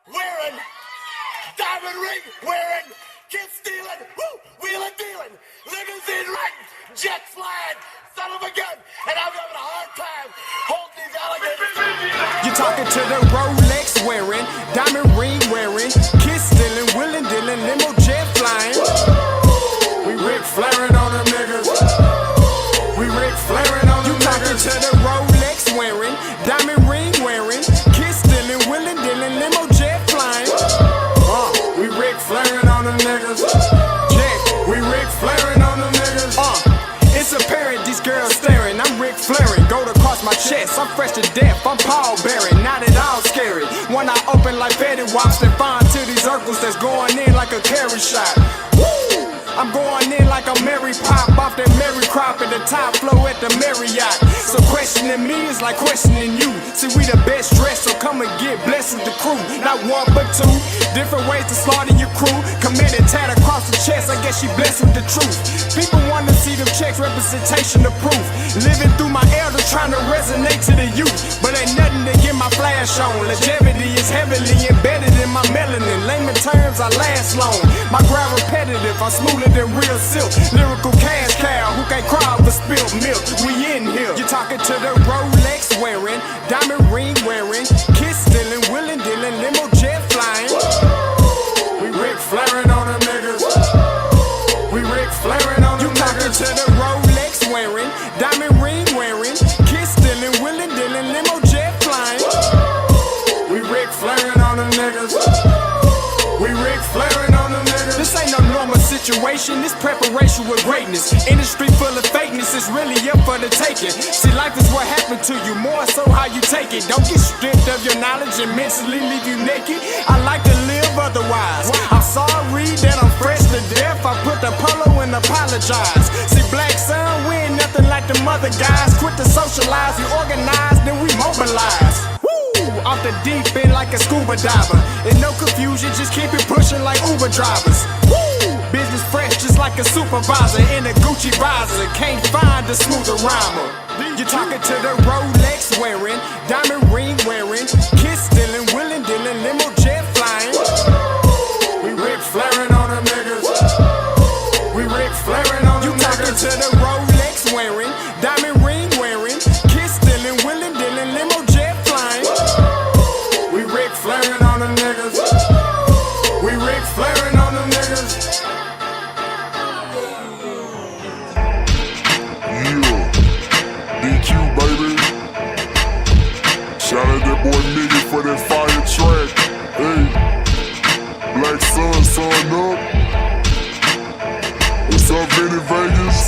wearing, diamond ring wearing, kiss stealing, wheeling dealing, limousine riding, jet flying, son of a gun, and I'm having a hard time holding these alligators. You're talking to the Rolex wearing, diamond ring wearing, kiss stealing, wheeling dealing, limo jet flying. We Ric Flairing on them niggas. We Ric Flairing on them niggas. You talking to the Rolex wearing, diamond ring wearing, kiss stealing, wheeling dealing, limo jet flying. We Ric Flairing on them niggas. Jack, we Ric Flairing on them niggas. It's apparent these girls staring. I'm Ric Flairing, gold across my chest. I'm fresh to death, I'm Paul Bearing. Not at all scary. When I open like Betty Wops and find to these circles that's going in like a carry shot. Woo! I'm going in like a Mary Pop off that Mary Crop at the top flow at the Marriott. So questioning me is like questioning you. See, we the best dressed, so come and get blessed with the crew. Not one but two, different ways to slaughter your crew. Committed tat across the chest, I guess she blessed with the truth. People want to see them checks, representation of proof. Living through my elders trying to resonate to the youth. But ain't nothing to get my flash on. Longevity is heavily embedded in my melanin. Layman terms, I last long. My grind repetitive, I'm smoother than real silk. Lyrical cash cow who can't cry over spilled milk. We in here. You're talking to the Rolex wearing, diamond ring wearing, kiss stealing, wheeling dealing, limo jet flying. We Ric Flairing on them niggas. We Ric Flairing on them niggas. You talking to the Rolex wearing, diamond ring wearing, kiss stealing, wheeling dealing, limo jet flying. We Ric Flairing on them niggas. We Ric Flairing on them niggas. This ain't no normal situation, this preparation with greatness. Industry full of fakeness, it's really up for the taking. See, life is what happened to you, more so how you take it. Don't get stripped of your knowledge and mentally leave you naked. I like to live otherwise. I'm sorry that I'm fresh to death. I put the polo and apologize. See, Black Sun, we ain't nothing like the mother guys. Quit to socialize, we organize, then we mobilize. Off the deep end like a scuba diver. And no confusion, just keep it pushing like Uber drivers. Woo! Business fresh just like a supervisor in a Gucci visor. Can't find a smoother rhymer. You're talking to the Rolex wearing, diamond ring wearing, kiss stealing, wheeling dealing, limo jet flying. We Ric Flairing on them niggas. We Ric Flairing on them niggas. You talking to the Rolex wearing, diamond ring wearing, kiss stealing, wheeling dealing, limo jet flying. We Ric Flairing on them niggas. We Ric Flairing on them niggas. Yeah, DQ baby. Shout out that boy Nigga for that fire track. Hey, Black Sun, sun up. What's up, Vinny Vegas?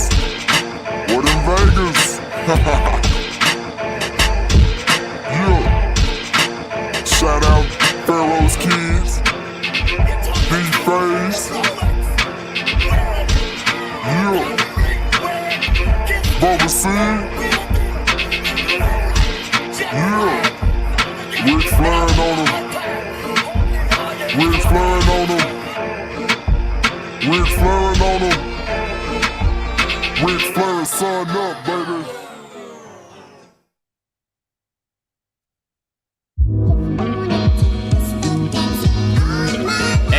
What in Vegas? Yeah. Shout out Pharaoh's Kids, D-Phase, yeah, Bubba C, yeah, Ric Flairing on them, Ric Flairing on them, Ric Flairing on them, Ric Flairing, son up, baby.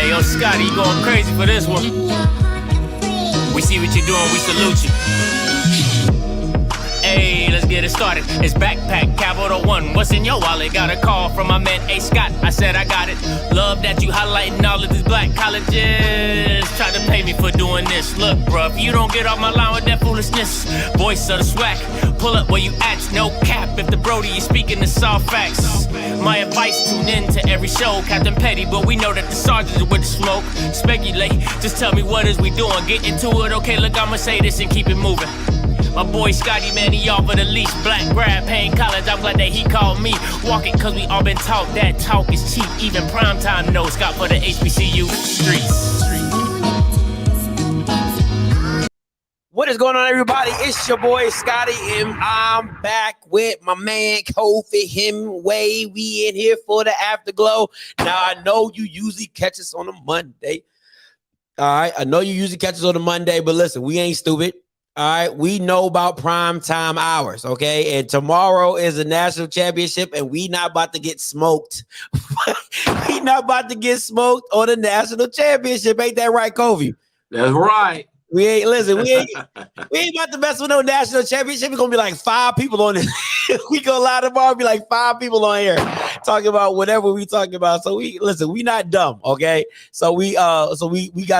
Yo, Scotty, you going crazy for this one. We see what you're doing, we salute you. Hey, let's get it started. It's Backpack Capital One. What's in your wallet? Got a call from my man A. Scott. I said I got it. Love that you highlighting all of these black colleges. Try to pay me for doing this. Look, bruh, if you don't get off my line with that foolishness, voice of the SWAC, pull up where you at. No cap if the Brody is speaking the soft facts. My advice, tune in to every show. Captain Petty, but we know that the sergeants are with the smoke. Speculate, just tell me what is we doing. Get into it, okay, look, I'ma say this and keep it moving. My boy Scotty, man, he off of the leash. Black grad, paying college, I'm glad that he called me. Walk it, cause we all been taught that talk is cheap. Even primetime knows Scott for the HBCU streets. What is going on, everybody? It's your boy Scotty, and I'm back with my man Kofi Hemingway. We in here for the Afterglow. Now, I know you usually catch us on a Monday. All right, I know you usually catch us on a Monday, but listen, we ain't stupid. All right, we know about prime time hours, okay? And tomorrow is the national championship, and we not about to get smoked. We not about to get smoked on the national championship. Ain't that right, Kobe? That's right. We ain't about to mess with no national championship. It's gonna be like 5 people on it. We go live tomorrow, be like 5 people on here talking about whatever we talking about. So we not dumb, okay? So we got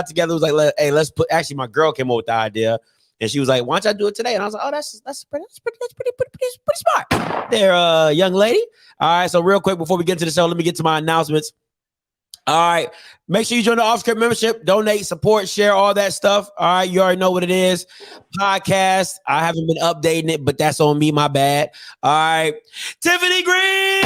together. It was like, hey, let's put. Actually, my girl came up with the idea. And she was like, "Why don't I do it today?" And I was like, "Oh, that's pretty smart." There, young lady. All right. So real quick before we get into the show, let me get to my announcements. All right. Make sure you join the off-script membership, donate, support, share, all that stuff. All right. You already know what it is. Podcast. I haven't been updating it, but that's on me. My bad. All right. Tiffany Green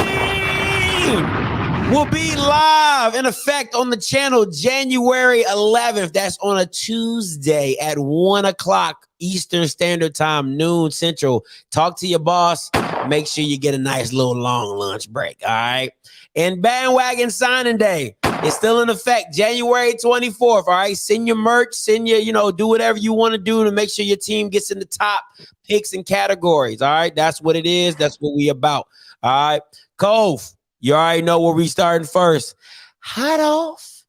will be live in effect on the channel January 11th. That's on a Tuesday at 1 o'clock Eastern Standard Time, noon Central. Talk to your boss. Make sure you get a nice little long lunch break. All right. And bandwagon signing day is still in effect, January 24th. All right. Send your merch, do whatever you want to do to make sure your team gets in the top picks and categories. All right. That's what it is. That's what we about. All right. Cove. You already know where we starting first. Hot off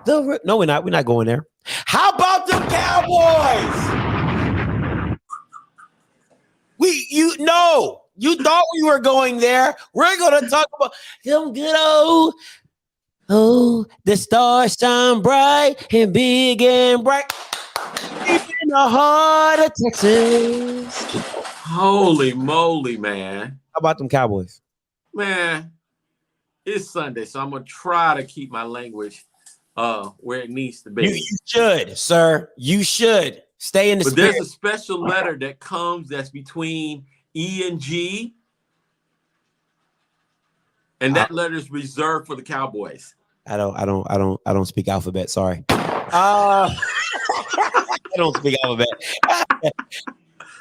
the... No, we're not. We're not going there. How about them Cowboys? You thought we were going there. We're going to talk about them good the stars shine bright and big and bright in the heart of Texas. Holy moly, man. How about them Cowboys? Man. It's Sunday, so I'm gonna try to keep my language where it needs to be. You should, sir. You should stay in the spirit. There's a special letter that comes that's between E and G, and that letter is reserved for the Cowboys. I don't speak alphabet. Sorry. I don't speak alphabet.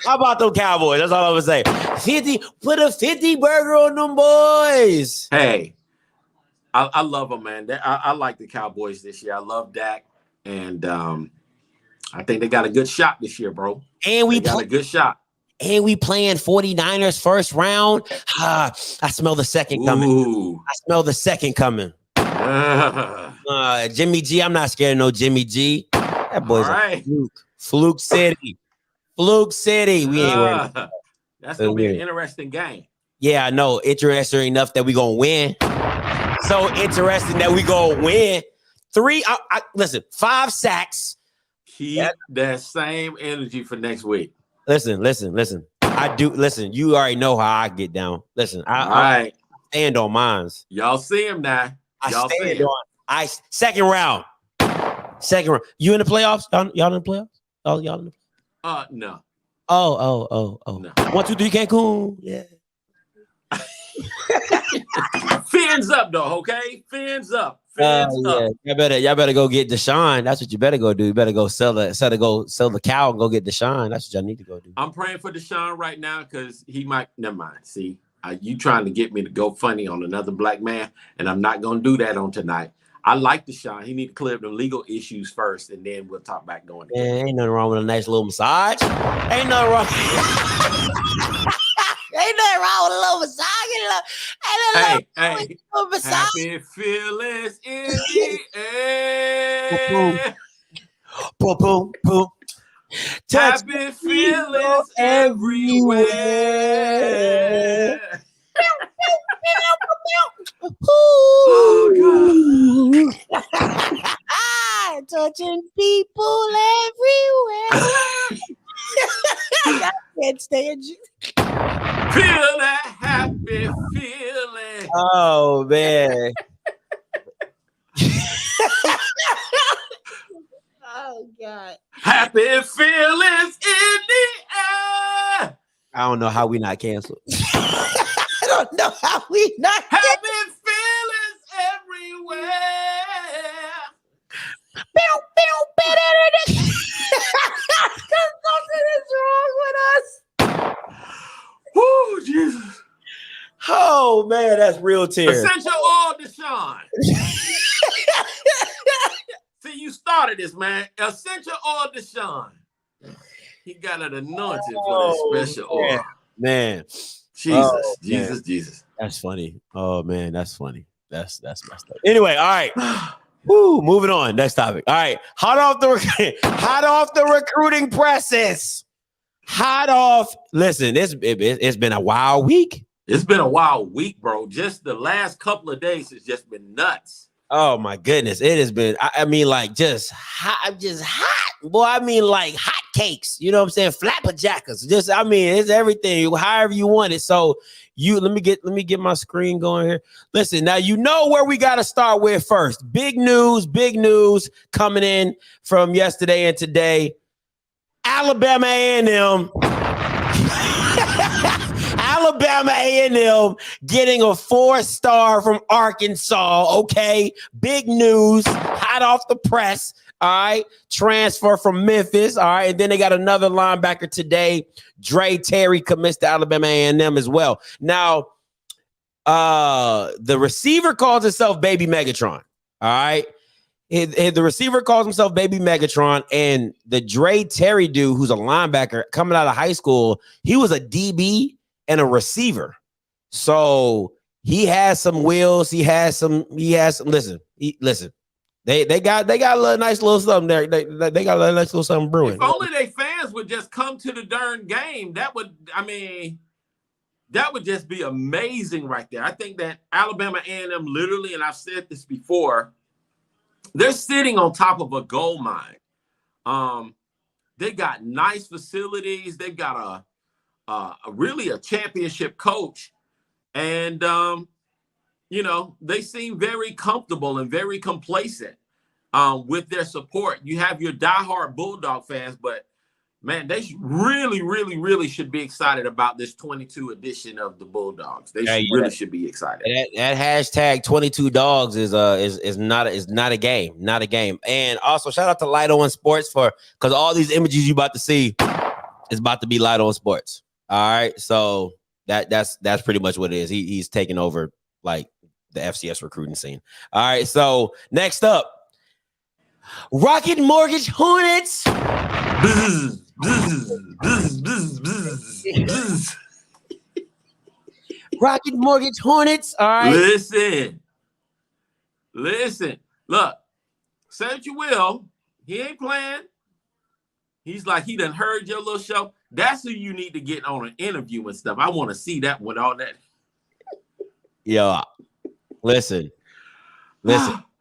How about them Cowboys? That's all I'm gonna say. 50, put a 50 burger on them boys. Hey. I love them, man. I like the Cowboys this year. I love Dak, and I think they got a good shot this year, bro. And we got a good shot. And we playing 49ers first round. I smell the second coming. Ooh. I smell the second coming. Jimmy G, I'm not scared of no Jimmy G. That boy's a fluke. Fluke City. Fluke City. We ain't worried. That's gonna be an interesting game. Yeah, I know. Interesting enough that we gonna win. So interesting that we go win. 5 sacks. Keep that same energy for next week. Listen. I do. Listen, you already know how I get down. Listen, I stand on mines. Y'all see him now. Y'all see him. Second round. You in the playoffs? Y'all in the playoffs? Oh, y'all in the no. Oh. No. 1, 2, 3, Cancun. Yeah. Fins up though, okay? Fins up. Fins up. Y'all better go get Deshaun. That's what you better go do. You better go sell the cow and go get Deshaun. That's what y'all need to go do. I'm praying for Deshaun right now because he might. Never mind. See, you trying to get me to go funny on another black man, and I'm not gonna do that on tonight. I like Deshaun. He need to clear up the legal issues first, and then we'll talk back going. Ain't nothing wrong with a nice little massage. Ain't nothing wrong. Ain't nothing wrong with a little massage. Hey, happy feelings in the air. Boom, boom, boom. Happy feelings everywhere. Oh, God. Touching people everywhere. I can't stand you. Feel that happy feeling. Oh, man. Oh, God. Happy feelings in the air. I don't know how we not canceled. I don't know how we not happy feelings everywhere. Something is wrong with us. Oh, Jesus. Oh, man, that's real tears. Essential oil, Deshaun. See, you started this, man. Essential oil, Deshaun. He got an anointing for that special oil. Man. Jesus, man. Jesus. That's funny. Oh man, that's funny. That's messed up. Anyway, all right. Woo, moving on. Next topic. All right. Hot off the recruiting process. Hot off. Listen, it's been a wild week. It's been a wild week, bro. Just the last couple of days has just been nuts. Oh my goodness. It has been, I mean, like just hot. Boy, I mean, like hot cakes. You know what I'm saying? Flapperjackers. Just, I mean, it's everything, however you want it. So let me get my screen going here. Listen, now you know where we got to start with first. Big news coming in from yesterday and today. Alabama A&M. Alabama A&M getting a 4-star from Arkansas. Okay, big news, hot off the press. All right, transfer from Memphis. All right, and then they got another linebacker today. Dre Terry commits to Alabama A&M as well. Now, the receiver calls himself Baby Megatron. All right. The receiver calls himself Baby Megatron, and the Dre Terry dude, who's a linebacker coming out of high school, he was a DB and a receiver. So he has some wheels. He has some. Listen. They got a little nice little something there. They got a nice little something brewing. If only they fans would just come to the darn game, that would just be amazing right there. I think that Alabama A&M literally, and I've said this before, they're sitting on top of a gold mine. They got nice facilities. They've got really a championship coach, and they seem very comfortable and very complacent with their support. You have your diehard Bulldog fans, but man, they really should be excited about this 22 edition of the Bulldogs. They should be excited. That hashtag 22 dogs is not a game, And also shout out to Light On Sports because all these images you about to see is about to be Light On Sports. All right, so that's pretty much what it is. He's taking over like the FCS recruiting scene. All right, so next up, Rocket Mortgage Hornets. Rocket Mortgage Hornets. All right. Listen. Look, say what you will. He ain't playing. He's like, he done heard your little show. That's who you need to get on an interview and stuff. I want to see that with all that. Yo, listen.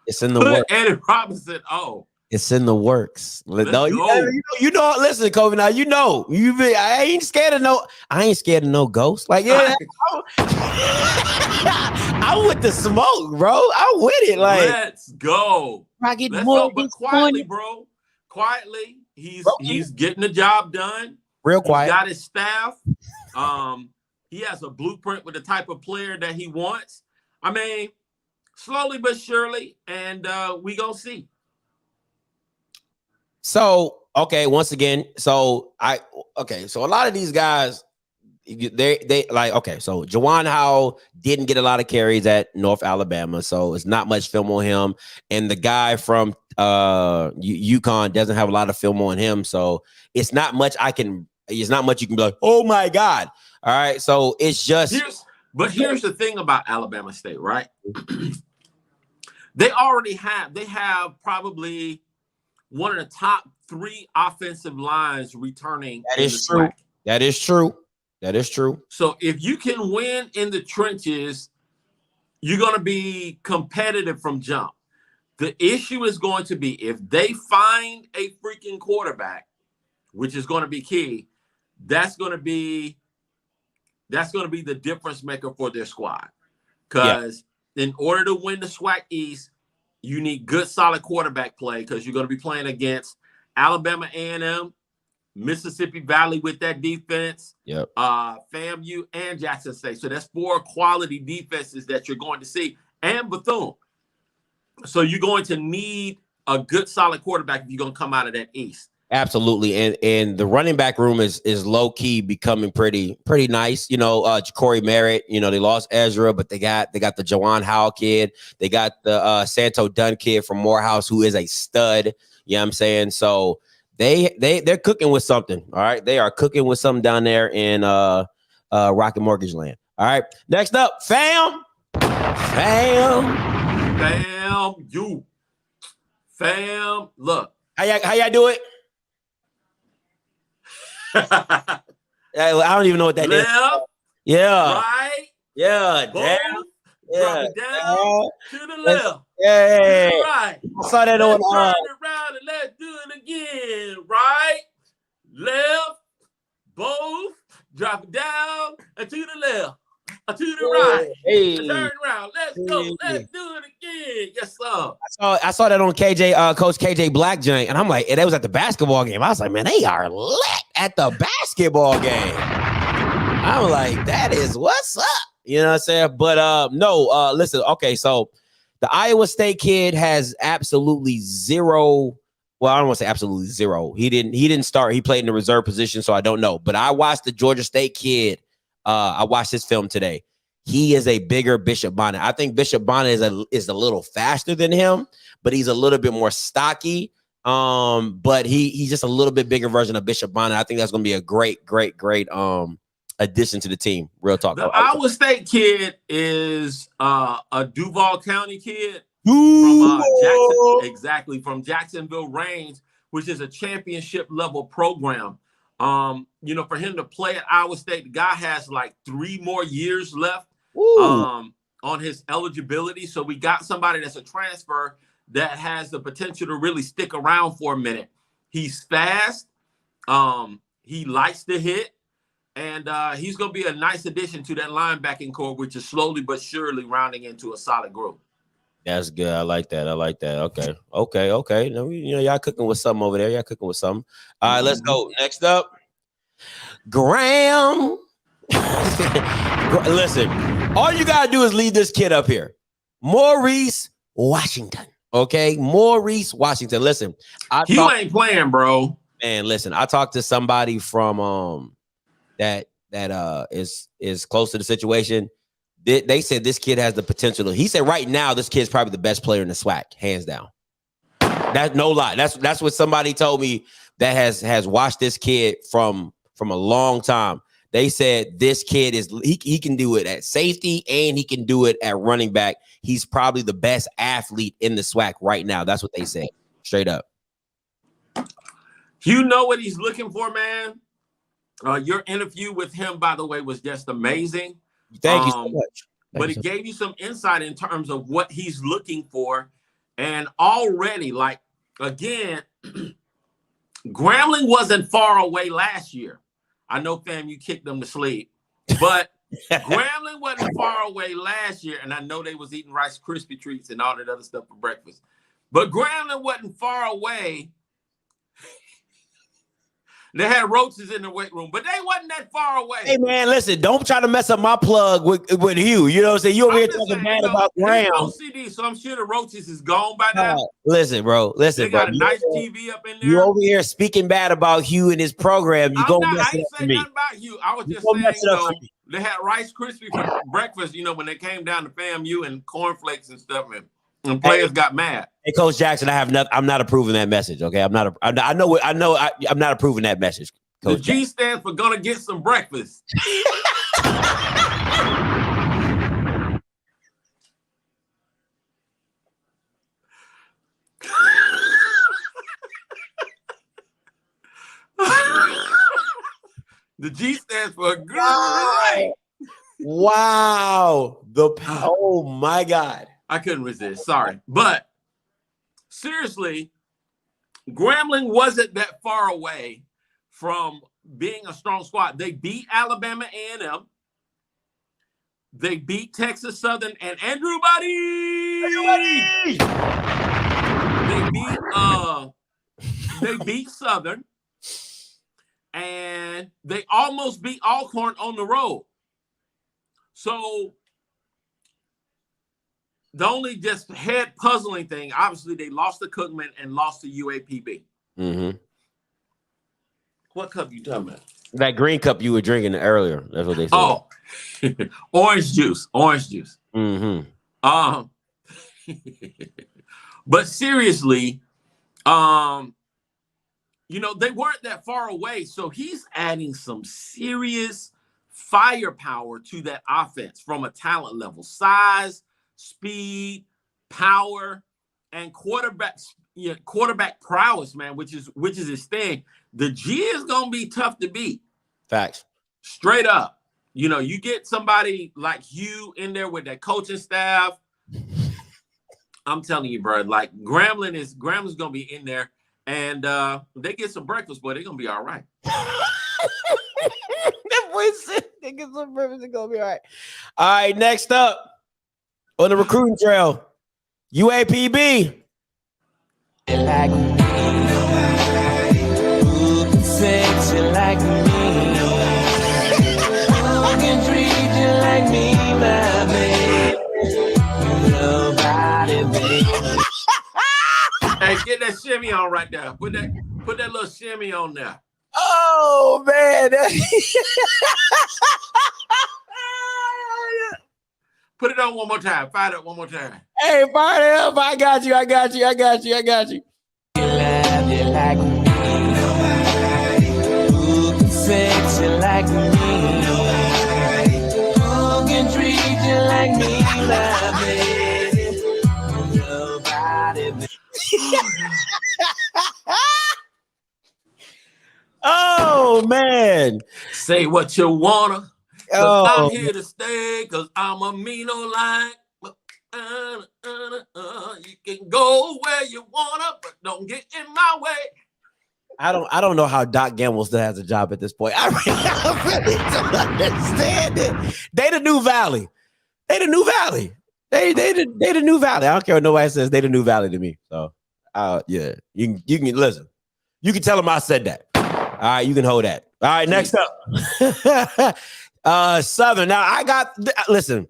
It's in the works. Eddie Robinson. Oh. It's in the works. Let's go. You know, listen, Kobe. Now I ain't scared of no ghosts. Like, yeah, I'm with the smoke, bro. I'm with it. Like, let's go. Let's go, but quietly, bro. Quietly, he's getting the job done. Real quiet. He's got his staff. He has a blueprint with the type of player that he wants. I mean, slowly but surely, and we gonna see. So, okay, once again, so a lot of these guys, they like, okay, so Juwan Howell didn't get a lot of carries at North Alabama, so it's not much film on him. And the guy from UConn doesn't have a lot of film on him, so it's not much you can be like, oh my God. All right, so it's just. Here's the thing about Alabama State, right? They have probably one of the top 3 offensive lines returning. That is true. That is true. So if you can win in the trenches, you're going to be competitive from jump. The issue is going to be if they find a freaking quarterback, which is going to be key, that's going to be the difference maker for their squad. Because in order to win the SWAC East, you need good, solid quarterback play because you're going to be playing against Alabama A&M, Mississippi Valley with that defense, FAMU, and Jackson State. So that's 4 quality defenses that you're going to see, and Bethune. So you're going to need a good, solid quarterback if you're going to come out of that East. Absolutely, and the running back room is low key becoming pretty nice. You know, Corey Merritt. You know, they lost Ezra, but they got the Juwan Howell kid. They got the Santo Dunn kid from Morehouse, who is a stud. You know what I'm saying? So they're cooking with something. All right, they are cooking with something down there in Rocket Mortgage Land. All right, next up, fam, look. How y'all do it? I don't even know what that is. Yeah. Right. Yeah. Both. Down. Drop Yeah. it down to the left. Yeah. To the right. I saw that let's on. Turn it around and let's do it again. Right. Left. Both. Drop it down and to the left. To the right. Hey. Turn around. Let's go. Let's do it again. Yes, sir. I saw that on Coach KJ Black joint, and I'm like, that was at the basketball game. I was like, man, they are lit at the basketball game. I'm like, that is what's up. You know what I'm saying? But no, listen, okay, so the Iowa State kid has absolutely zero. Well, I don't want to say absolutely zero. He didn't start. He played in the reserve position, so I don't know. But I watched the Georgia State kid. I watched his film today. He is a bigger Bishop Bonnet. I think Bishop Bonnet is a little faster than him, but he's a little bit more stocky. But he's just a little bit bigger version of Bishop Bonnet. I think that's going to be a great addition to the team. Real talk. The Iowa State kid is a Duval County kid from Jacksonville Range, which is a championship level program. You know, for him to play at Iowa State, the guy has like 3 more years left on his eligibility. So we got somebody that's a transfer that has the potential to really stick around for a minute. He's fast. He likes to hit. And he's going to be a nice addition to that linebacking core, which is slowly but surely rounding into a solid group. That's good. I like that. Okay. Now, you know, y'all cooking with something over there. Y'all cooking with something. All right, let's go. Next up, Graham. Listen, all you got to do is lead this kid up here. Maurice Washington. Okay? Maurice Washington. Listen. You ain't playing, bro. Man, listen. I talked to somebody from that is close to the situation. They said this kid has the potential. He said right now this kid's probably the best player in the SWAC, hands down. That's no lie. That's what somebody told me that has watched this kid from a long time. They said this kid he can do it at safety and he can do it at running back. He's probably the best athlete in the SWAC right now. That's what they said, straight up. You know what he's looking for, man. Your interview with him, by the way, was just amazing. Thank you so much. But it gave you some insight in terms of what he's looking for. And already, like, again, Grambling wasn't far away last year. I know, fam, you kicked them to sleep. But Grambling wasn't far away last year. And I know they was eating Rice Krispie treats and all that other stuff for breakfast. But Grambling wasn't far away. They had roaches in the weight room, but they wasn't that far away. Hey, man, listen, don't try to mess up my plug with Hugh. You know what I'm saying? You over here talking bad about Graham. OCD, so I'm sure the roaches is gone by now. Listen, bro. Listen, they got a nice TV up in there. You over here speaking bad about Hugh and his program. You gonna mess it up for me. I ain't saying nothing about you. I was just saying, they had Rice Krispies for breakfast, you know, when they came down to FAMU and cornflakes and stuff, and players got mad. Hey, Coach Jackson, I'm not approving that message. Okay, I'm not approving that message. Coach the G Jackson stands for gonna get some breakfast. The G stands for good. Wow. Oh my God. I couldn't resist. Sorry. But seriously, Grambling wasn't that far away from being a strong squad. They beat Alabama A&M. They beat Texas Southern and Andrew Buddy. They beat Southern. And they almost beat Alcorn on the road. So the only just head puzzling thing, obviously, they lost to Cookman and lost to UAPB. Mm-hmm. What cup you talking about? That green cup you were drinking earlier. That's what they said. Oh, orange juice. Mm-hmm. But seriously, you know, they weren't that far away. So he's adding some serious firepower to that offense from a talent level, size, speed, power, and quarterback prowess, man, which is his thing. The G is gonna be tough to beat. Facts. Straight up. You know, you get somebody like Hugh in there with that coaching staff. I'm telling you, bro, like Grambling's gonna be in there, and they get some breakfast, boy, they're gonna be all right. That boy said they get some breakfast, they're gonna be all right. All right, next up on the recruiting trail, UAPB. Like me, who can sex you like me? Who can treat you like me, my baby? Nobody, baby. Hey, get that shimmy on right there. Put that little shimmy on there. Oh man. Put it on one more time. Fire it up one more time. Hey, fire it up. I got you. You love you like me. Who can sex you like me? Who can treat you like me, my baby? Nobody, baby. Oh man. Say what you wanna. Oh. I'm here to stay, cause I'm a mean old line. You can go where you wanna, but don't get in my way. I don't know how Doc Gamble still has a job at this point. I really don't understand it. They the new Valley. They the new Valley. They the new Valley. I don't care what nobody says. They the new Valley to me. So yeah, you can listen. You can tell them I said that. All right, you can hold that. All right, next up. Southern. Now listen,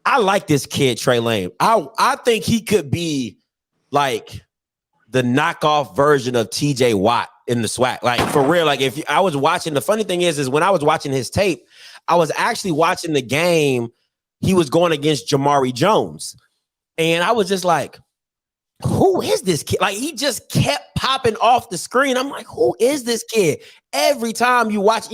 I like this kid, Trey Lane. I think he could be like the knockoff version of TJ Watt in the SWAC. Like for real. Like if I was watching, the funny thing is when I was watching his tape, I was actually watching the game he was going against Jamari Jones. And I was just like, who is this kid? Like he just kept popping off the screen. I'm like, who is this kid? Every time you watch,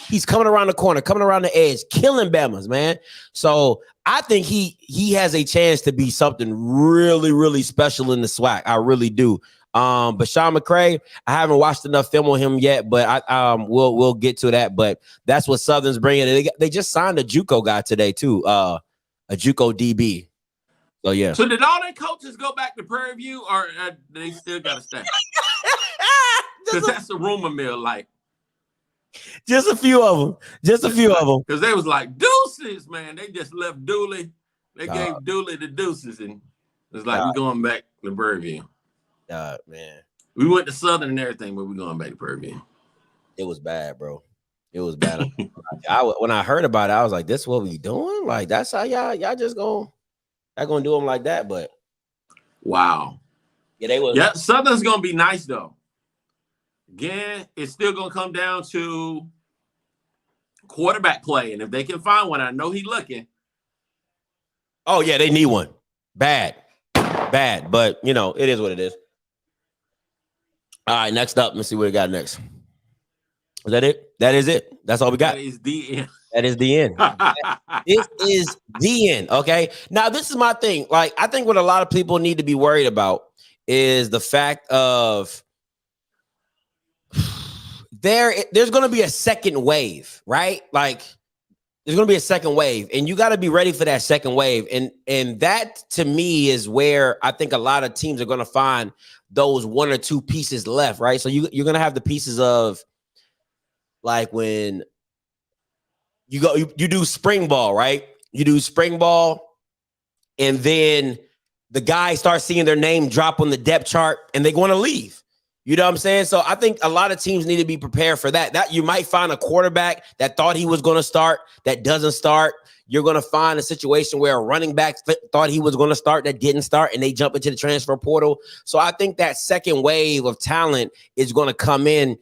he's coming around the corner, coming around the edge, killing Bamas, man. So I think he has a chance to be something really, really special in the SWAC. I really do. But Sean McCray, I haven't watched enough film on him yet, but we'll get to that. But that's what Southern's bringing. They just signed a JUCO guy today too, a JUCO DB. So yeah. So did all their coaches go back to Prairie View, or they still got to stay? Because that's the rumor mill, like. Just a few of them. Because they was like deuces, man. They just left Dooley. They gave Dooley the deuces, and it's like we're going back to Prairie View. Man. We went to Southern and everything, but we're going back to Prairie View. It was bad, bro. It was bad. When I heard about it, I was like, "This what we doing? Like that's how y'all just gonna do them like that?" But wow, yeah, they was. Yeah, Southern's gonna be nice though. Again, it's still gonna come down to quarterback play, and if they can find one, I know he's looking. Oh yeah, they need one. Bad, but it is what it is. All right, next up, let's see what we got next. Is that it? That is it. That's all we got. That is the end. That is the end. This is the end. Okay. Now, this is my thing. Like, I think what a lot of people need to be worried about is the fact of there's going to be a second wave, right? Like, there's going to be a second wave, and you got to be ready for that second wave. And that, to me, is where I think a lot of teams are going to find those one or two pieces left, right? So you're going to have the pieces of, like, when you do spring ball, right? You do spring ball, and then the guys start seeing their name drop on the depth chart, and they want to leave. You know what I'm saying? So I think a lot of teams need to be prepared for that. That you might find a quarterback that thought he was going to start that doesn't start. You're going to find a situation where a running back thought he was going to start that didn't start, and they jump into the transfer portal. So I think that second wave of talent is going to come in,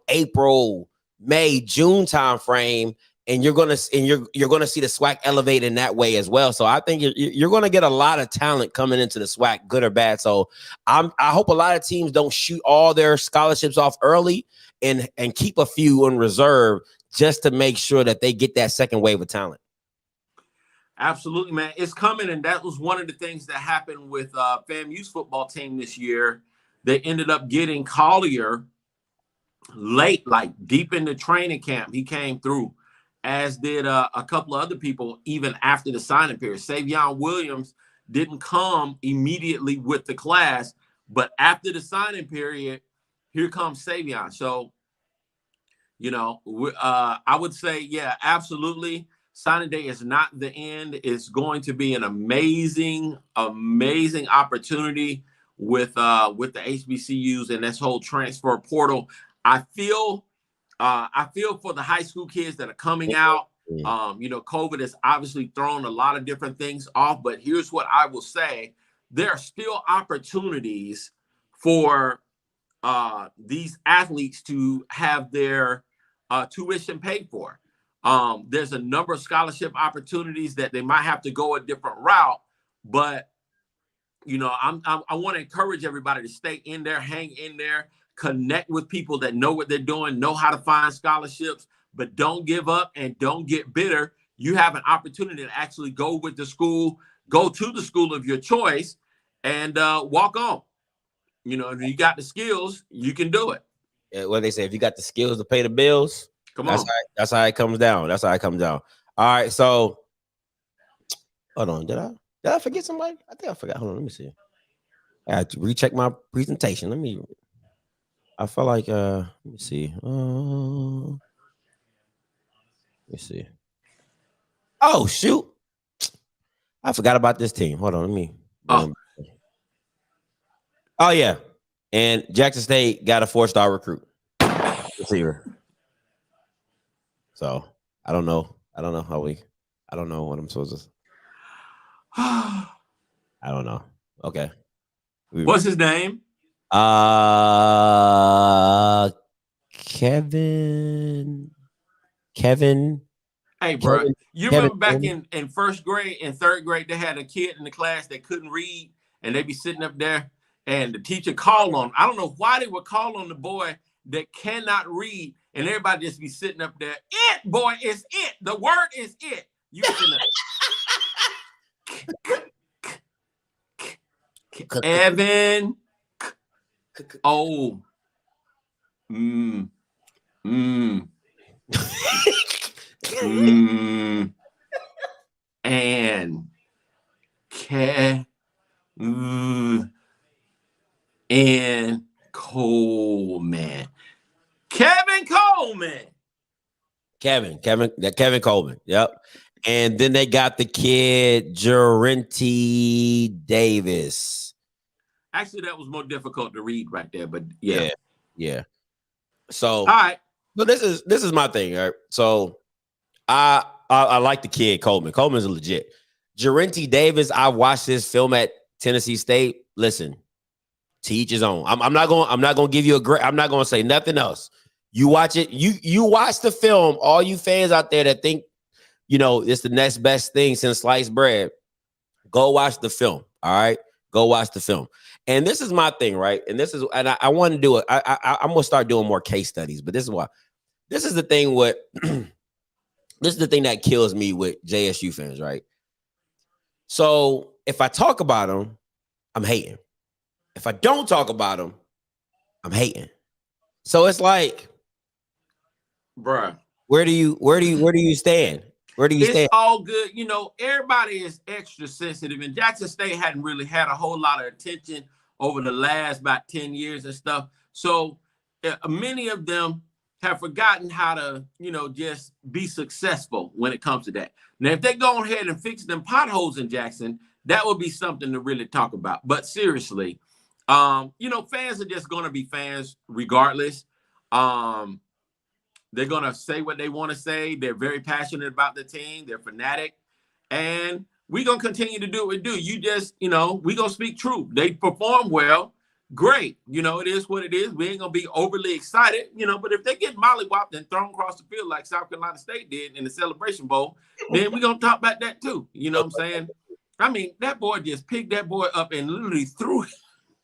April, May, June timeframe. and you're gonna see the SWAC elevate in that way as well. So I think you're gonna get a lot of talent coming into the SWAC, good or bad. So I hope a lot of teams don't shoot all their scholarships off early and keep a few in reserve just to make sure that they get that second wave of talent. Absolutely, man. It's coming, and that was one of the things that happened with FAMU's football team this year. They ended up getting Collier late, like deep in the training camp. He came through, as did a couple of other people, even after the signing period. Savion Williams didn't come immediately with the class, but after the signing period, here comes Savion. So, you know, I would say, yeah, absolutely. Signing day is not the end. It's going to be an amazing, amazing opportunity with the HBCUs and this whole transfer portal. I feel for the high school kids that are coming out. You know, COVID has obviously thrown a lot of different things off, but here's what I will say. There are still opportunities for these athletes to have their tuition paid for. There's a number of scholarship opportunities that they might have to go a different route, but you know, I want to encourage everybody to stay in there, hang in there, connect with people that know what they're doing, know how to find scholarships, but don't give up and don't get bitter. You have an opportunity to actually go with the school, go to the school of your choice, and walk on. You know, if you got the skills, you can do it. Yeah, what they say, if you got the skills to pay the bills, come on. That's how it comes down. That's how it comes down. All right, so hold on. Did I forget somebody? I think I forgot. Hold on, let me see. I had to recheck my presentation. I felt like let me see. Let me see. Oh shoot. I forgot about this team. Hold on, let me. Oh yeah. And Jackson State got a 4-star recruit. Receiver. So I don't know what I'm supposed to. I don't know. Okay. What's his name? Kevin. Hey, bro, you remember back in first grade and third grade, they had a kid in the class that couldn't read, and they'd be sitting up there, and the teacher called on him. I don't know why they would call on the boy that cannot read, and everybody just be sitting up there. It, boy, is it. The word is it. You sitting there. Evan. Oh. And and Coleman. Kevin Coleman. Kevin Coleman. Yep. And then they got the kid Jorenti Davis. Actually, that was more difficult to read right there, but yeah. So all right. So this is my thing, right? So I like the kid Coleman. Coleman's legit. Jorenti Davis, I watched this film at Tennessee State. Listen, to each his own. I'm not gonna give you a great. I'm not gonna say nothing else. You watch it. You watch the film. All you fans out there that think, you know, it's the next best thing since sliced bread, go watch the film. All right, go watch the film. And this is my thing, right? And I want to do it. I'm gonna start doing more case studies. But this is why. This is the thing with. This is the thing that kills me with JSU fans, right? So if I talk about them, I'm hating. If I don't talk about them, I'm hating. So it's like, bruh, where do you stand? Where do you stand? It's all good. You know, everybody is extra sensitive, and Jackson State hadn't really had a whole lot of attention over the last about 10 years and stuff. So many of them have forgotten how to, you know, just be successful when it comes to that. Now, if they go ahead and fix them potholes in Jackson, that would be something to really talk about. But seriously, you know, fans are just going to be fans regardless. They're going to say what they want to say. They're very passionate about the team. They're fanatic. And we're going to continue to do what we do. You just, you know, we're going to speak truth. They perform well. great. You know, it is what it is. We ain't gonna be overly excited, you know, but if they get mollywopped and thrown across the field like South Carolina State did in the Celebration Bowl, then we're gonna talk about that too. You know what I'm saying? I mean, that boy just picked that boy up and literally threw it.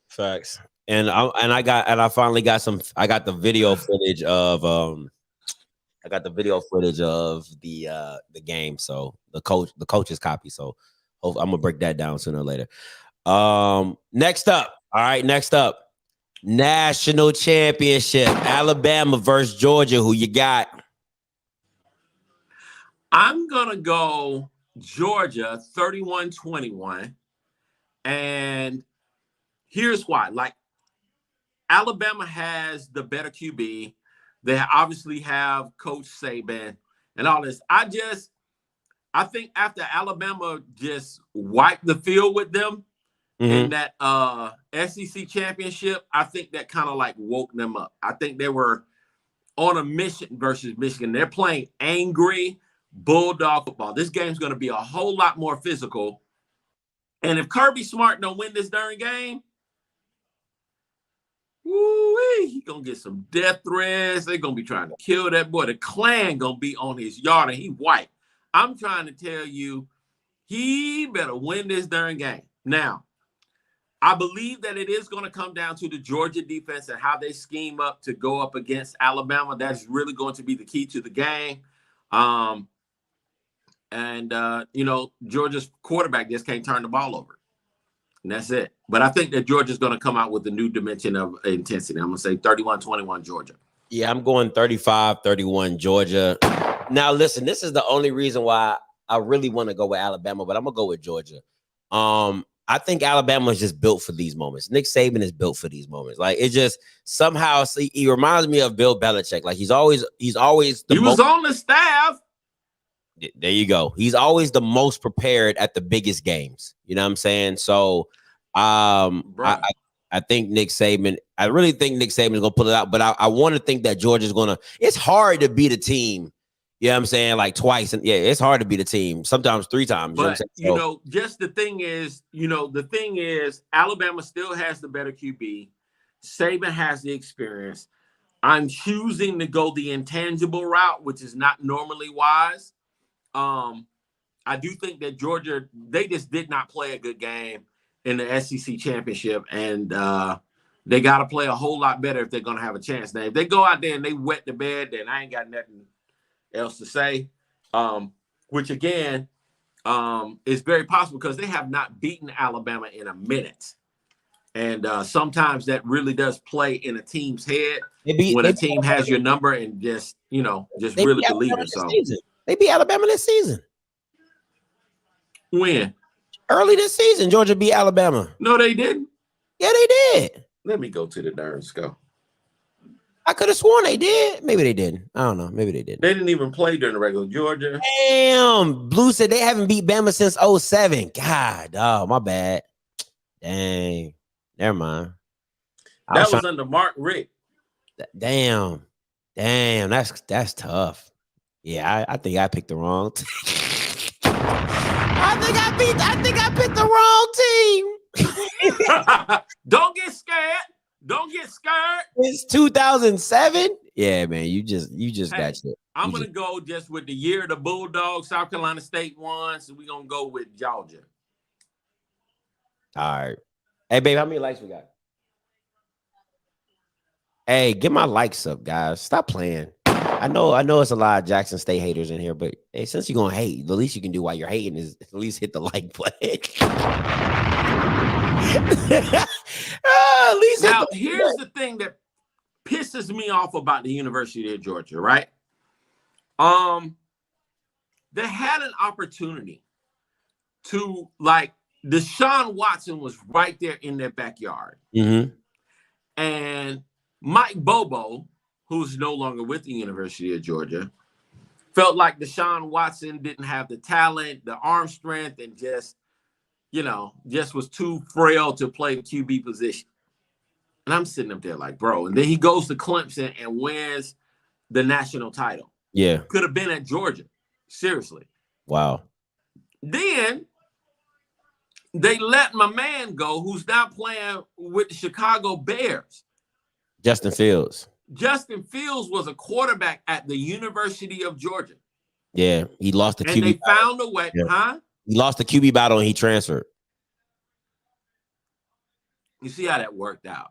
Facts. And I finally got the video footage of the game. So the coach's copy. So I'm gonna break that down sooner or later. Next up, national championship, Alabama versus Georgia. Who you got? I'm gonna go Georgia 31-21. And here's why. Like, Alabama has the better QB. They obviously have Coach Saban and all this. I think after Alabama just wiped the field with them in that SEC championship, I think that kind of like woke them up. I think they were on a mission versus Michigan. They're playing angry bulldog football. This game's going to be a whole lot more physical. And if Kirby Smart don't win this darn game, woo-wee, he gonna get some death threats. They're gonna be trying to kill that boy. The Klan gonna be on his yard and he white. I'm trying to tell you, he better win this darn game. Now, I believe that it is going to come down to the Georgia defense and how they scheme up to go up against Alabama. That's really going to be the key to the game. You know, Georgia's quarterback just can't turn the ball over. And that's it. But I think that Georgia's going to come out with a new dimension of intensity. I'm going to say 31-21 Georgia. Yeah, I'm going 35-31 Georgia. Now, listen, this is the only reason why I really want to go with Alabama, but I'm going to go with Georgia. I think Alabama is just built for these moments. Nick Saban is built for these moments. Like, it just somehow, he reminds me of Bill Belichick. Like, he was on the staff. There you go. He's always the most prepared at the biggest games. You know what I'm saying? So I think Nick Saban, I really think Nick Saban is going to pull it out, but I want to think that Georgia's going to, it's hard to beat a team. You know what I'm saying? Like twice. And yeah, it's hard to beat a team. Sometimes 3 times. But, just the thing is, Alabama still has the better QB. Saban has the experience. I'm choosing to go the intangible route, which is not normally wise. I do think that Georgia, they just did not play a good game in the SEC championship, and they got to play a whole lot better if they're going to have a chance. Now, if they go out there and they wet the bed, then I ain't got nothing else to say, which again is very possible because they have not beaten Alabama in a minute. And sometimes that really does play in a team's head when a team has your number and just really believe it. So they beat Alabama this season. When? Early this season, Georgia beat Alabama. No, they didn't. Yeah, they did. Let me go to the darn score. I could have sworn they did. Maybe they didn't. I don't know. Maybe they didn't. They didn't even play during the regular Georgia. Damn. Blue said they haven't beat Bama since 2007. God, oh, my bad. Dang. Never mind. That was under Mark Richt. Damn. That's tough. Yeah, I think I picked the wrong team. I think I picked the wrong team. Don't get scared. Don't get scared. It's 2007. Yeah, man, you just got shit. I'm gonna go just with the year the Bulldogs, South Carolina State won, so we're gonna go with Georgia. All right. Hey, babe, how many likes we got? Hey, get my likes up, guys. Stop playing. I know it's a lot of Jackson State haters in here, but hey, since you're gonna hate, the least you can do while you're hating is at least hit the like button. Now, here's the thing that pisses me off about the University of Georgia, right? They had an opportunity to, like, Deshaun Watson was right there in their backyard. Mm-hmm. And Mike Bobo, who's no longer with the University of Georgia, felt like Deshaun Watson didn't have the talent, the arm strength, and just was too frail to play the QB position. And I'm sitting up there like, bro. And then he goes to Clemson and wins the national title. Yeah. Could have been at Georgia. Seriously. Wow. Then they let my man go, who's now playing with the Chicago Bears. Justin Fields. Justin Fields was a quarterback at the University of Georgia. Yeah, he lost the QB. And they found a way, huh? He lost the QB battle and he transferred. You see how that worked out.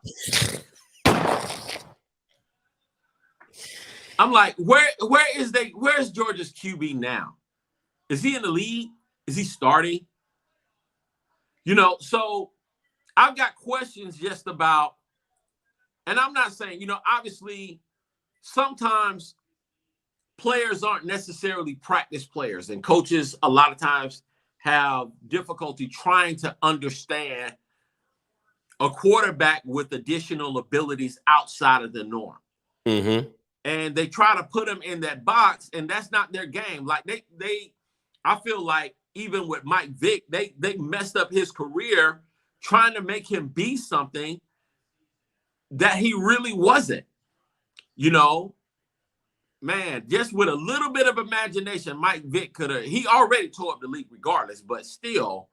I'm like, where's Georgia's QB now? Is he in the league? Is he starting? You know, so I've got questions just about, and I'm not saying, you know, obviously sometimes players aren't necessarily practice players, and coaches a lot of times have difficulty trying to understand a quarterback with additional abilities outside of the norm. Mm-hmm. And they try to put him in that box, and that's not their game. Like I feel like even with Mike Vick, they messed up his career trying to make him be something that he really wasn't. You know, man, just with a little bit of imagination, Mike Vick he already tore up the league regardless, but still,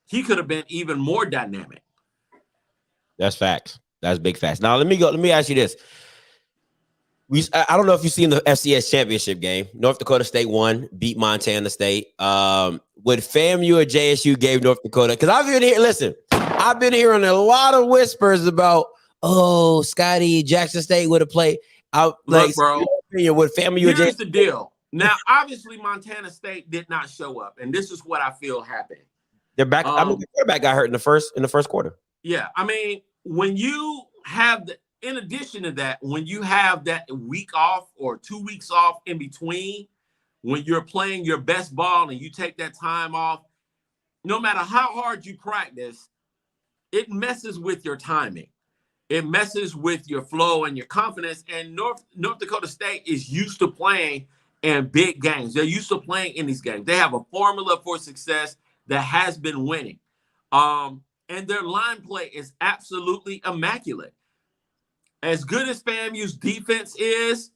he could have been even more dynamic. That's facts. That's big facts. Now, let me ask you this. I don't know if you've seen the FCS championship game. North Dakota State won, beat Montana State. Would FAMU or JSU gave North Dakota? Because I've been hearing a lot of whispers about, oh, Scotty, Jackson State would have played. Look, bro, would FAMU or JSU? Here's the deal. Now, obviously, Montana State did not show up, and this is what I feel happened. They're back. The quarterback got hurt in the first quarter. Yeah, I mean, when you have in addition to that, when you have that week off or 2 weeks off in between, when you're playing your best ball and you take that time off, no matter how hard you practice, it messes with your timing. It messes with your flow and your confidence. And North Dakota State is used to playing in big games. They're used to playing in these games. They have a formula for success that has been winning. And their line play is absolutely immaculate. As good as FAMU's defense is,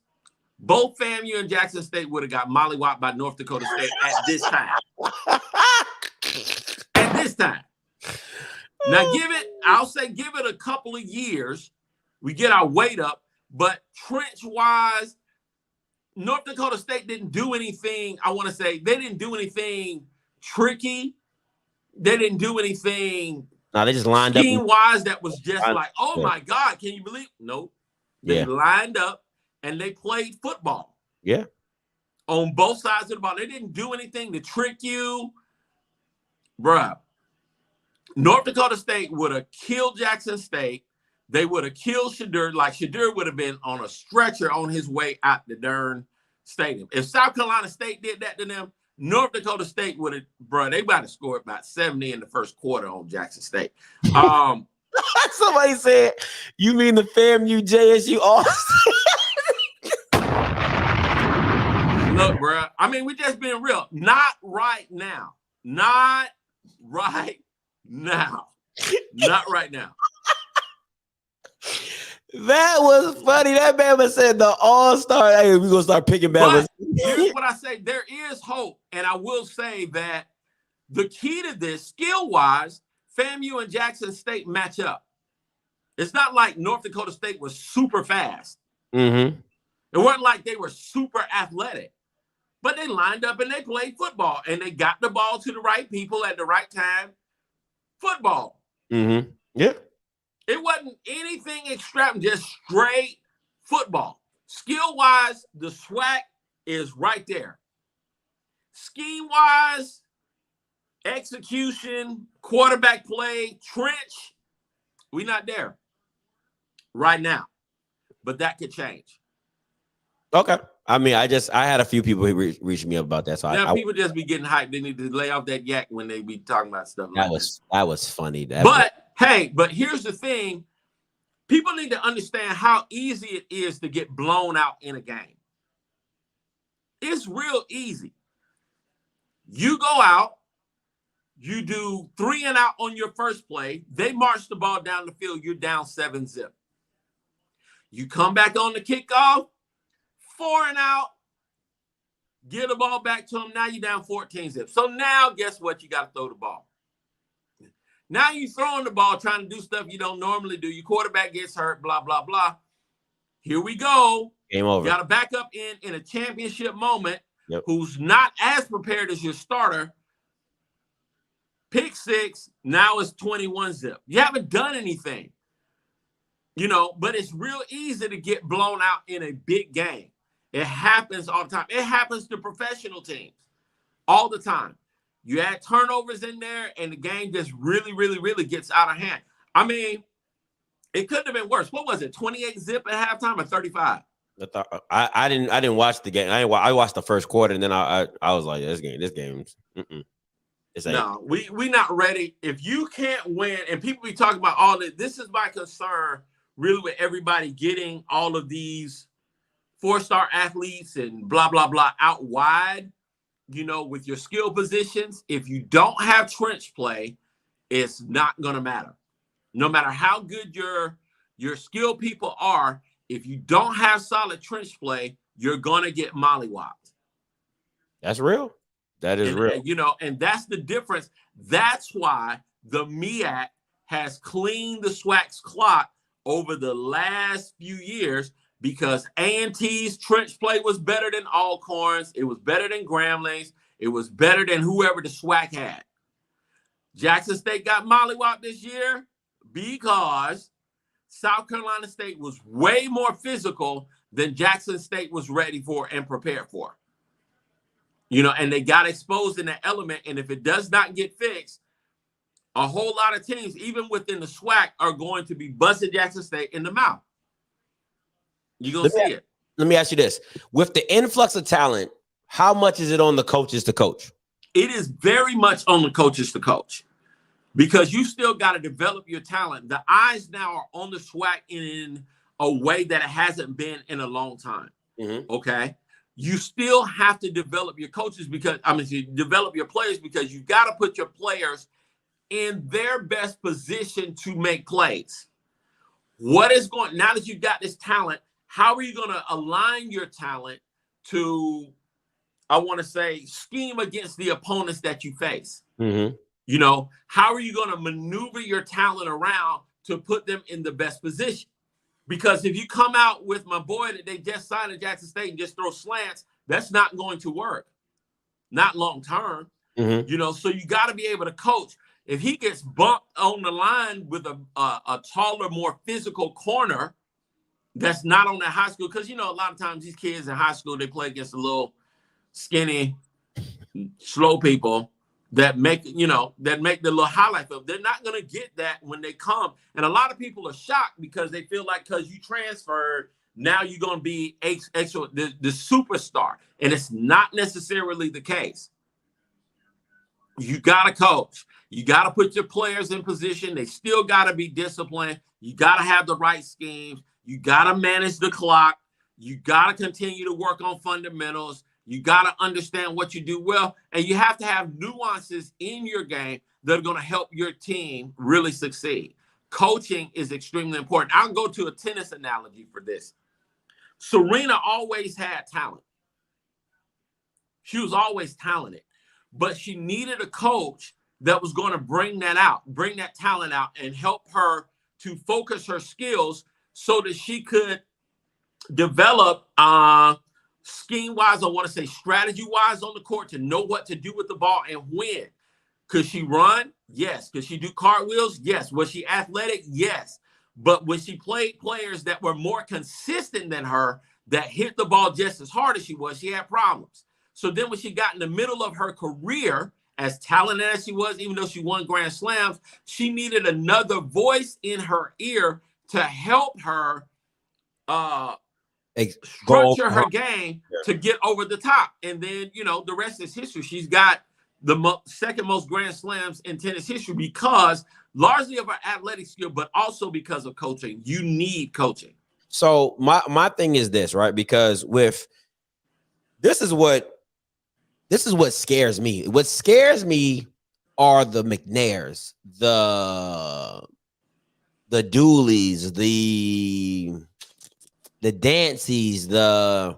both FAMU and Jackson State would have got mollywopped by North Dakota State at this time. At this time. Now give it a couple of years. We get our weight up, but trench-wise, North Dakota State didn't do anything. I want to say they didn't do anything tricky. They didn't do anything. No, they just lined up. Scheme-wise, that was just like, oh my God, can you believe? Nope. They lined up and they played football. Yeah. On both sides of the ball. They didn't do anything to trick you. Bruh. North Dakota State would have killed Jackson State. They would have killed Shadur. Like Shadur would have been on a stretcher on his way out the darn stadium. If South Carolina State did that to them, North Dakota State would have, bro, they about to score about 70 in the first quarter on Jackson State. Somebody said, you mean the FAMU JSU Austin? Look, bro, I mean, we just being real. Not right now. Not right now. Not right now. That was funny. That man said the all-star. Hey, we're going to start picking bad. Here's what I say. There is hope. And I will say that the key to this, skill-wise, FAMU and Jackson State match up. It's not like North Dakota State was super fast. Mm-hmm. It wasn't like they were super athletic. But they lined up and they played football. And they got the ball to the right people at the right time. Football. Mm-hmm. Yeah. It wasn't anything extravagant, just straight football. Skill-wise, the SWAC is right there. Scheme-wise, execution, quarterback play, trench, we're not there right now. But that could change. Okay. I mean, I had a few people who reached me up about that. So now people just be getting hyped. They need to lay off that yak when they be talking about stuff like that. That was funny. But here's the thing. People need to understand how easy it is to get blown out in a game. It's real easy. You go out, you do 3 and out on your first play. They march the ball down the field. You're down 7-0. You come back on the kickoff, 4 and out, give the ball back to them. Now you're down 14-0. So now guess what? You got to throw the ball. Now you throwing the ball, trying to do stuff you don't normally do. Your quarterback gets hurt, blah, blah, blah. Here we go. Game over. You got a backup in a championship moment who's not as prepared as your starter. Pick six, now it's 21-zip. You haven't done anything. But it's real easy to get blown out in a big game. It happens all the time. It happens to professional teams all the time. You add turnovers in there, and the game just really, really, really gets out of hand. I mean, it couldn't have been worse. What was it, 28-zip at halftime or 35? I didn't watch the game. I watched the first quarter, and then I was like, this game's. No, we not ready. If you can't win, and people be talking about all this is my concern. Really, with everybody getting all of these 4-star athletes and blah, blah, blah out wide, with your skill positions, if you don't have trench play, it's not going to matter. No matter how good your skill people are, if you don't have solid trench play, you're going to get mollywopped. That's real. That is real. And that's the difference. That's why the MEAC has cleaned the SWAC's clock over the last few years, because A&T's trench play was better than Alcorn's. It was better than Grambling's. It was better than whoever the SWAC had. Jackson State got mollywopped this year because South Carolina State was way more physical than Jackson State was ready for and prepared for. And they got exposed in that element. And if it does not get fixed, a whole lot of teams, even within the SWAC, are going to be busting Jackson State in the mouth. You're going to see it. Let me ask you this. With the influx of talent, how much is it on the coaches to coach? It is very much on the coaches to coach, because you still got to develop your talent. The eyes now are on the SWAC in a way that it hasn't been in a long time. Okay? You still have to develop your coaches develop your players, because you've got to put your players in their best position to make plays. Now that you've got this talent, how are you going to align your talent to, I want to say, scheme against the opponents that you face? How are you going to maneuver your talent around to put them in the best position? Because if you come out with my boy that they just signed at Jackson State and just throw slants, that's not going to work. Not long term. So you got to be able to coach. If he gets bumped on the line with a taller, more physical corner that's not on that high school, because, a lot of times these kids in high school, they play against a little skinny, slow people that make the little highlight film. They're not going to get that when they come. And a lot of people are shocked because they feel like because you transferred, now you're going to be the superstar. And it's not necessarily the case. You got to coach. You got to put your players in position. They still got to be disciplined. You got to have the right schemes. You got to manage the clock. You got to continue to work on fundamentals. You got to understand what you do well. And you have to have nuances in your game that are going to help your team really succeed. Coaching is extremely important. I'll go to a tennis analogy for this. Serena always had talent. She was always talented. But she needed a coach that was going to bring that talent out, and help her to focus her skills so that she could develop scheme-wise, I want to say strategy-wise on the court, to know what to do with the ball and when. Could she run? Yes. Could she do cartwheels? Yes. Was she athletic? Yes. But when she played players that were more consistent than her, that hit the ball just as hard as she was, she had problems. So then when she got in the middle of her career, as talented as she was, even though she won Grand Slams, she needed another voice in her ear to help her structure her game to get over the top. And then, the rest is history. She's got the second most Grand Slams in tennis history, because largely of her athletic skill, but also because of coaching. You need coaching. So my thing is this, right? Because this is what scares me. What scares me are the McNairs, the Dooleys, the Dancies, the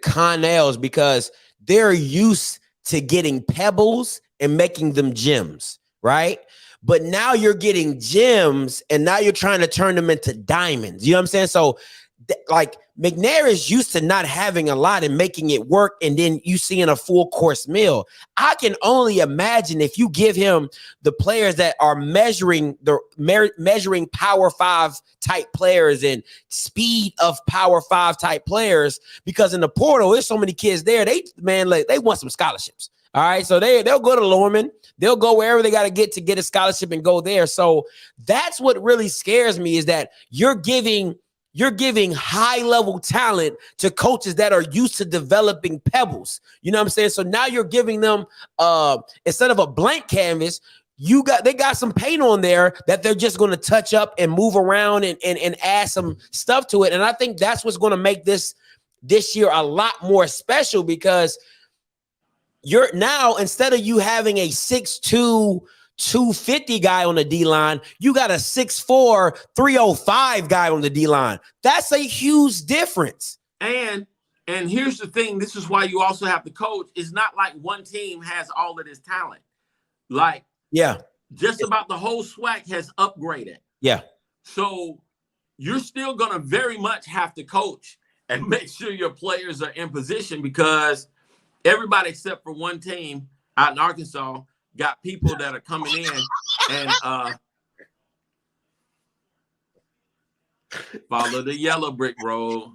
Connells, because they're used to getting pebbles and making them gems. right? But now you're getting gems, and now you're trying to turn them into diamonds. You know what I'm saying? So, like, McNair is used to not having a lot and making it work, and then you seeing a full course meal. I can only imagine if you give him the players that are measuring Power 5 type players and speed of Power 5 type players, because in the portal there's so many kids there. They want some scholarships. All right, so they'll go to Lorman. They'll go wherever they got to get a scholarship and go there. So that's what really scares me, is that you're giving high level talent to coaches that are used to developing pebbles. You know what I'm saying? So now you're giving them instead of a blank canvas, they got some paint on there that they're just going to touch up and move around and add some stuff to it. And I think that's what's going to make this year a lot more special, because you're now, instead of you having a 6'2", 250 guy on the D-line, you got a 6'4", 305 guy on the D-line. That's a huge difference. And here's the thing, this is why you also have to coach. It's not like one team has all of this talent. Like, yeah, just about the whole SWAC has upgraded. Yeah. So you're still going to very much have to coach and make sure your players are in position, because everybody except for one team out in Arkansas got people that are coming in and follow the yellow brick road.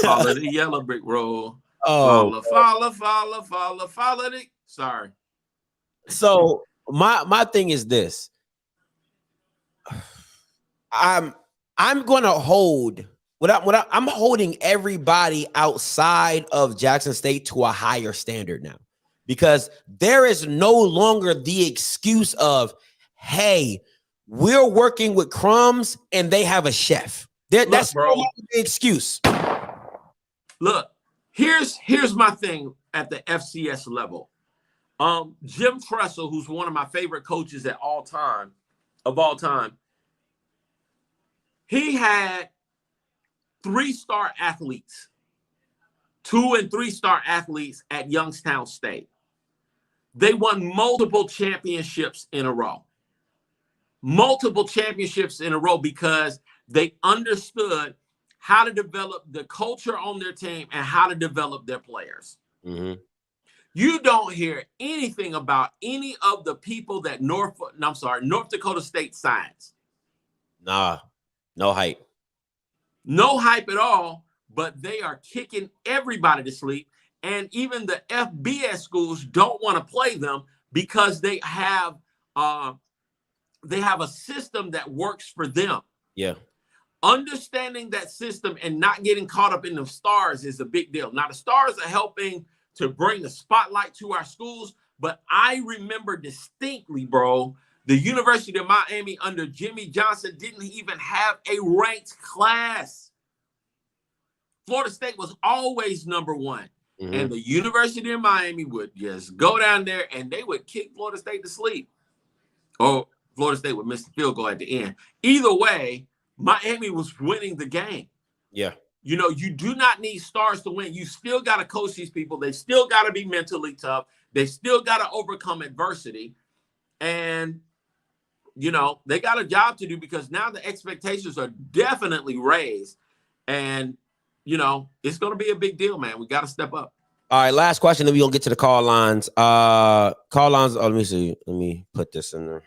Follow the yellow brick road. Oh, Follow the. Sorry. So my thing is this. I'm gonna hold I'm holding everybody outside of Jackson State to a higher standard now, because there is no longer the excuse of, hey, we're working with crumbs and they have a chef. That's no longer the excuse. Look, here's my thing at the FCS level. Jim Tressel, who's one of my favorite coaches of all time, he had 3-star athletes, 2- and 3-star athletes at Youngstown State. They won multiple championships in a row. Because they understood how to develop the culture on their team and how to develop their players. Mm-hmm. You don't hear anything about any of the people that North Dakota State signs. Nah, no hype. No hype at all, but they are kicking everybody to sleep. And even the FBS schools don't want to play them because they have a system that works for them. Yeah. Understanding that system and not getting caught up in the stars is a big deal. Now, the stars are helping to bring the spotlight to our schools, but I remember distinctly, bro, the University of Miami under Jimmy Johnson didn't even have a ranked class. Florida State was always number one. Mm-hmm. And the University of Miami would just go down there and they would kick Florida State to sleep. Or Florida State would miss the field goal at the end. Either way, Miami was winning the game. Yeah. You know, you do not need stars to win. You still got to coach these people. They still got to be mentally tough. They still got to overcome adversity. And, you know, they got a job to do because now the expectations are definitely raised. And, you know, it's going to be a big deal, man. We got to step up. All right, last question, then we're going to get to the call lines. Call lines, let me see. Let me put this in there.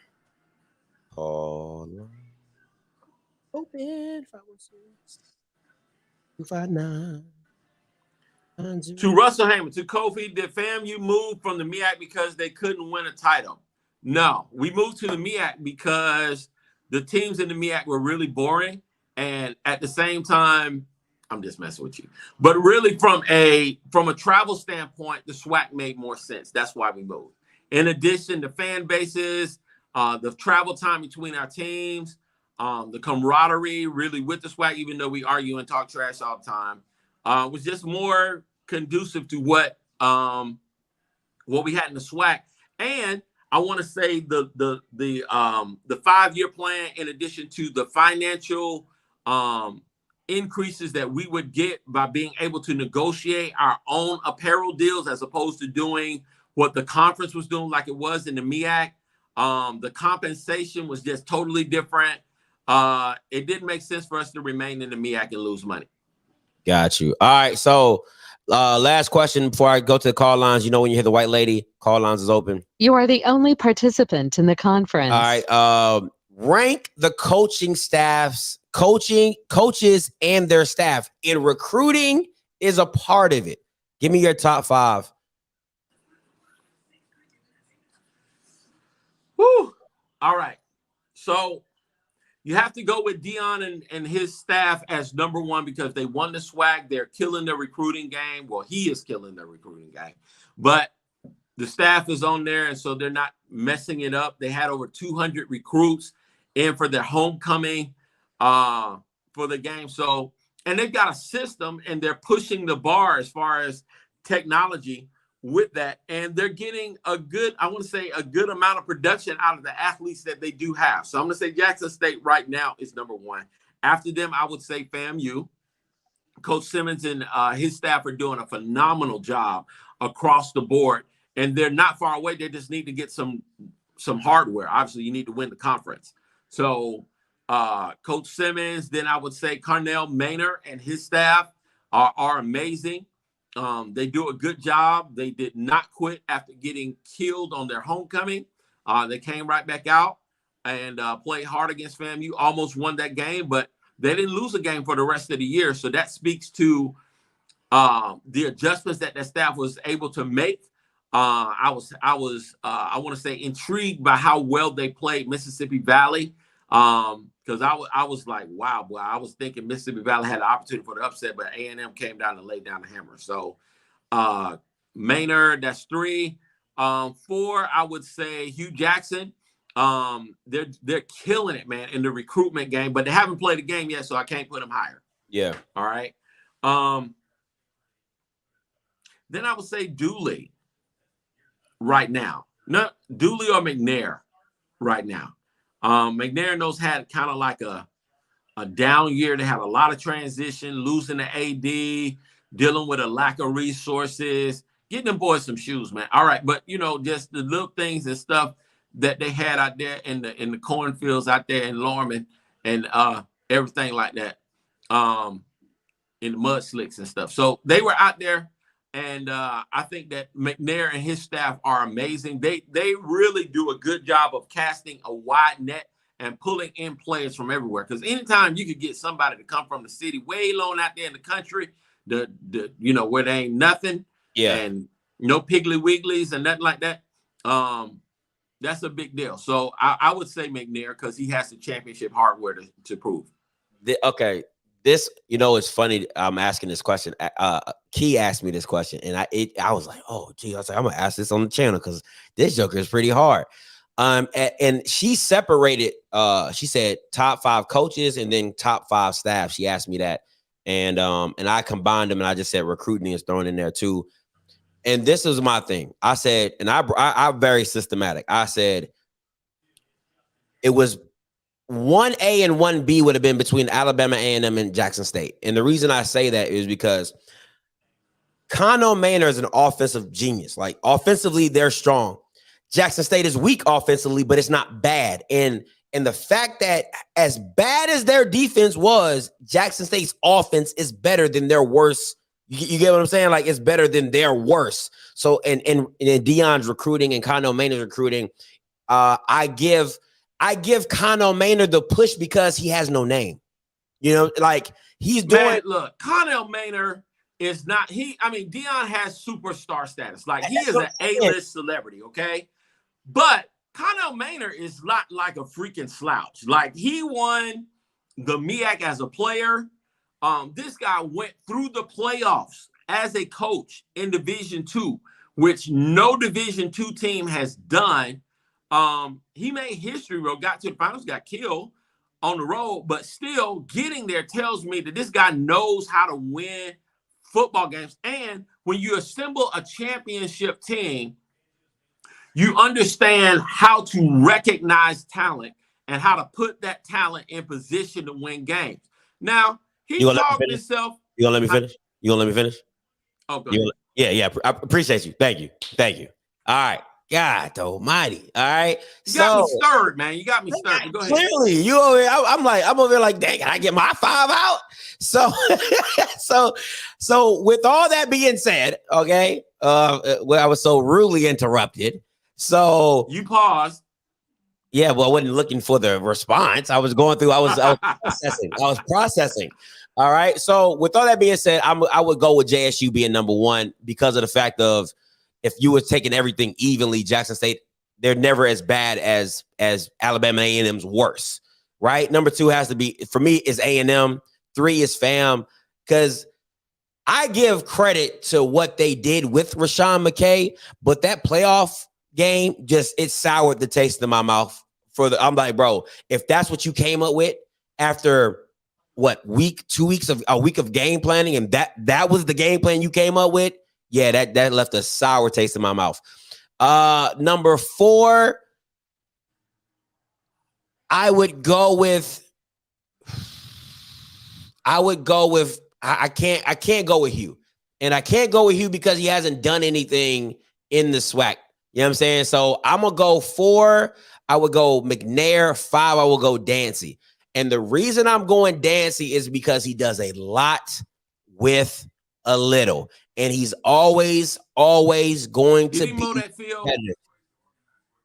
Call line. Open 516-259. To Russell Hammond, to Kofi, did FAMU move from the MEAC because they couldn't win a title? No, we moved to the MEAC because the teams in the MEAC were really boring. And at the same time, I'm just messing with you. But really from a travel standpoint, the SWAC made more sense. That's why we moved. In addition, the fan bases, the travel time between our teams, the camaraderie really with the SWAC, even though we argue and talk trash all the time, was just more conducive to what we had in the SWAC. And I want to say the 5-year plan, in addition to the financial increases that we would get by being able to negotiate our own apparel deals as opposed to doing what the conference was doing like it was in the MEAC, The compensation was just totally different. It didn't make sense for us to remain in the MEAC and lose money. Got you. All right. So last question before I go to the call lines. You know, when you hear the white lady, call lines is open. You are the only participant in the conference. All right. Rank the coaching staffs, coaches and their staff in recruiting is a part of it. Give me your top 5. Woo. All right. So you have to go with Dion and his staff as number 1 because they won the SWAC. They're killing the recruiting game. Well, he is killing the recruiting game. But the staff is on there, and so they're not messing it up. They had over 200 recruits in for their homecoming for the game. So, and they've got a system, and they're pushing the bar as far as technology with that. And they're getting a good amount of production out of the athletes that they do have. So I'm going to say Jackson State right now is number 1. After them, I would say FAMU. Coach Simmons and his staff are doing a phenomenal job across the board. And they're not far away. They just need to get some hardware. Obviously, you need to win the conference. So Coach Simmons, then I would say Carnell Maynard and his staff are amazing. They do a good job. They did not quit after getting killed on their homecoming. They came right back out and played hard against FAMU, almost won that game, but they didn't lose a game for the rest of the year. So that speaks to the adjustments that the staff was able to make. I want to say intrigued by how well they played Mississippi Valley. Because I was like, wow, boy, I was thinking Mississippi Valley had an opportunity for the upset, but A&M came down and laid down the hammer. So Maynard, that's 3. 4, I would say Hugh Jackson. They're killing it, man, in the recruitment game, but they haven't played a game yet, so I can't put them higher. Yeah. All right. Then I would say Dooley right now. Not Dooley or McNair right now. McNair knows had kind of like a down year. They had a lot of transition, losing the AD, dealing with a lack of resources, getting them boys some shoes, man. All right, but just the little things and stuff that they had out there in the cornfields out there in Lorman and everything like that, in the mud slicks and stuff. So they were out there. And I think that McNair and his staff are amazing. They really do a good job of casting a wide net and pulling in players from everywhere. Because anytime you could get somebody to come from the city way long out there in the country, where there ain't nothing, and no Piggly Wigglies and nothing like that, that's a big deal. So I would say McNair because he has the championship hardware to prove. Okay. This, it's funny. I'm asking this question. Key asked me this question, and I was like, oh, gee, I was like, I'm gonna ask this on the channel because this joker is pretty hard. And she separated. She said top 5 coaches and then top 5 staff. She asked me that, and I combined them, and I just said recruiting is thrown in there too. And this is my thing. I said, and I'm very systematic. I said it was 1A and 1B would have been between Alabama A&M and Jackson State. And the reason I say that is because Connell Maynard is an offensive genius. Like offensively, they're strong. Jackson State is weak offensively, but it's not bad. And the fact that as bad as their defense was, Jackson State's offense is better than their worst. You get what I'm saying? Like it's better than their worst. So and Dion's recruiting and Connell Maynard's recruiting, I give Connell Maynard the push because he has no name. Like he's doing. Man, look, Connell Maynard is not. Dion has superstar status. Like he is an A-list celebrity, okay? But Connell Maynard is not like a freaking slouch. Like he won the MEAC as a player. This guy went through the playoffs as a coach in Division II, which no Division II team has done. He made history, bro. Got to the finals, got killed on the road, but still getting there tells me that this guy knows how to win football games. And when you assemble a championship team, you understand how to recognize talent and how to put that talent in position to win games. Now, he talked himself. You gonna let me finish? You gonna let me finish? Oh, go ahead. Yeah. I appreciate you. Thank you. All right. God almighty. All right. You got me stirred, man. You got me stirred. Go ahead. Clearly, you over here, I'm over there like, dang, can I get my 5 out? So, so with all that being said, okay, well, I was so rudely interrupted. So you paused. Yeah, well, I wasn't looking for the response. I was going through. I was processing. I was processing. All right. So with all that being said, I would go with JSU being number one because of the fact of if you were taking everything evenly, Jackson State, they're never as bad as Alabama and A&M's worse. Right. Number two has to be, for me, is A&M. 3 is FAM, because I give credit to what they did with Rashawn McKay, but that playoff game it soured the taste in my mouth. I'm like, bro, if that's what you came up with after what a week of game planning, and that was the game plan you came up with, yeah, that left a sour taste in my mouth. Number 4, I would go with I can't go with Hugh. And I can't go with Hugh because he hasn't done anything in the SWAC. You know what I'm saying? So I'm going to go 4. I would go McNair. 5, I will go Dancy. And the reason I'm going Dancy is because he does a lot with a little. And he's always going to be. Did he mow that field?